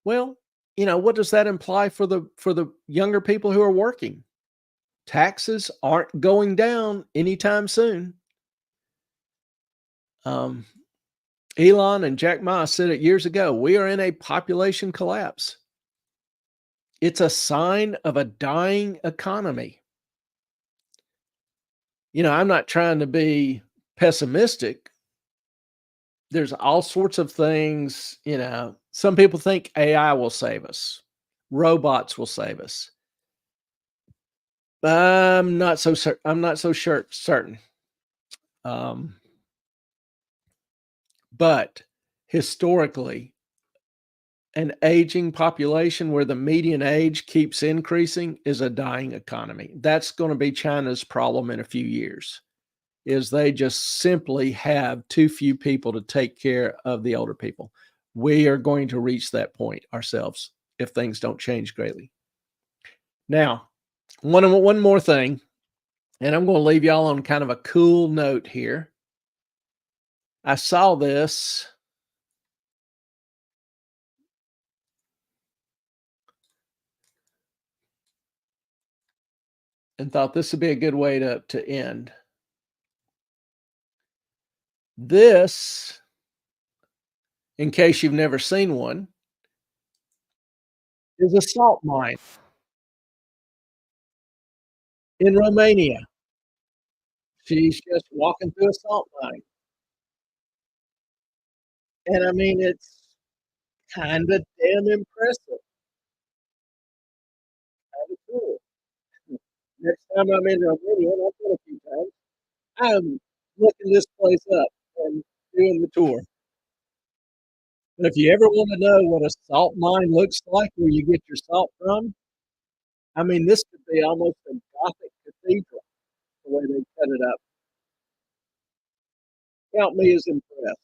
Well, what does that imply for the younger people who are working? Taxes aren't going down anytime soon. Um, Elon and Jack Ma said it years ago. We are in a population collapse. It's a sign of a dying economy. I'm not trying to be pessimistic. There's all sorts of things, some people think AI will save us. Robots will save us. I'm not so certain. But historically, an aging population where the median age keeps increasing is a dying economy. That's going to be China's problem in a few years, is they just simply have too few people to take care of the older people. We are going to reach that point ourselves if things don't change greatly. Now, one more thing, and I'm going to leave y'all on kind of a cool note here. I saw this and thought this would be a good way to end. This, in case you've never seen one, is a salt mine in Romania. She's just walking through a salt mine. And I mean, it's kinda damn impressive. Kinda cool. Next time I'm in Romania, and I've been a few times, I'm looking this place up and doing the tour. But if you ever wanna know what a salt mine looks like, where you get your salt from, I mean, this could be almost a Gothic cathedral, the way they cut it up. Count me as impressed.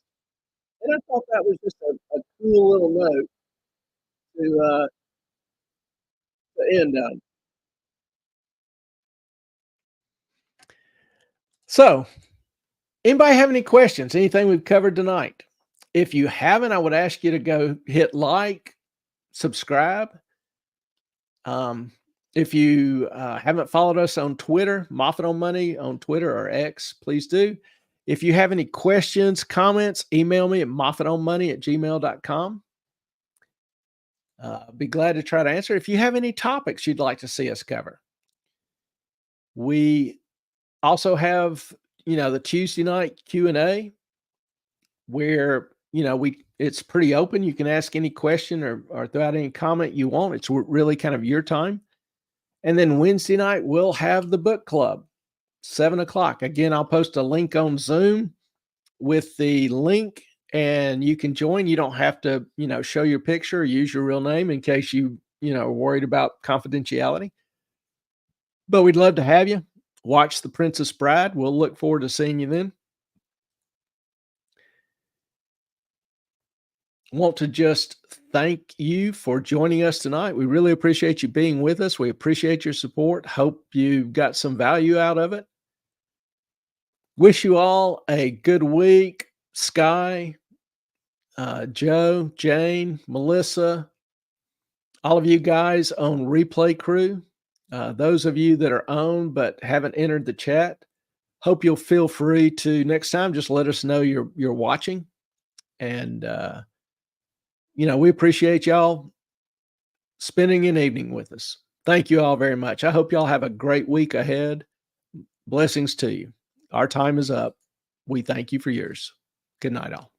And I thought that was just a cool little note to end on. So, anybody have any questions? Anything we've covered tonight? If you haven't, I would ask you to go hit like, subscribe. If you haven't followed us on Twitter, Moffat on Money on Twitter or X, please do. If you have any questions, comments, email me at moffatonmoney@gmail.com. Be glad to try to answer. If you have any topics you'd like to see us cover, we also have, the Tuesday night Q&A where, it's pretty open. You can ask any question or throw out any comment you want. It's really kind of your time. And then Wednesday night, we'll have the book club, 7:00. Again, I'll post a link on Zoom with the link and you can join. You don't have to, show your picture or use your real name in case are worried about confidentiality. But we'd love to have you. Watch The Princess Bride. We'll look forward to seeing you then. Want to just thank you for joining us tonight. We really appreciate you being with us. We appreciate your support. Hope you got some value out of it. Wish you all a good week. Sky, Joe, Jane, Melissa, all of you guys on Replay Crew, those of you that are on but haven't entered the chat, hope you'll feel free to next time just let us know you're watching. And we appreciate y'all spending an evening with us. Thank you all very much. I hope y'all have a great week ahead. Blessings to you. Our time is up. We thank you for yours. Good night, all.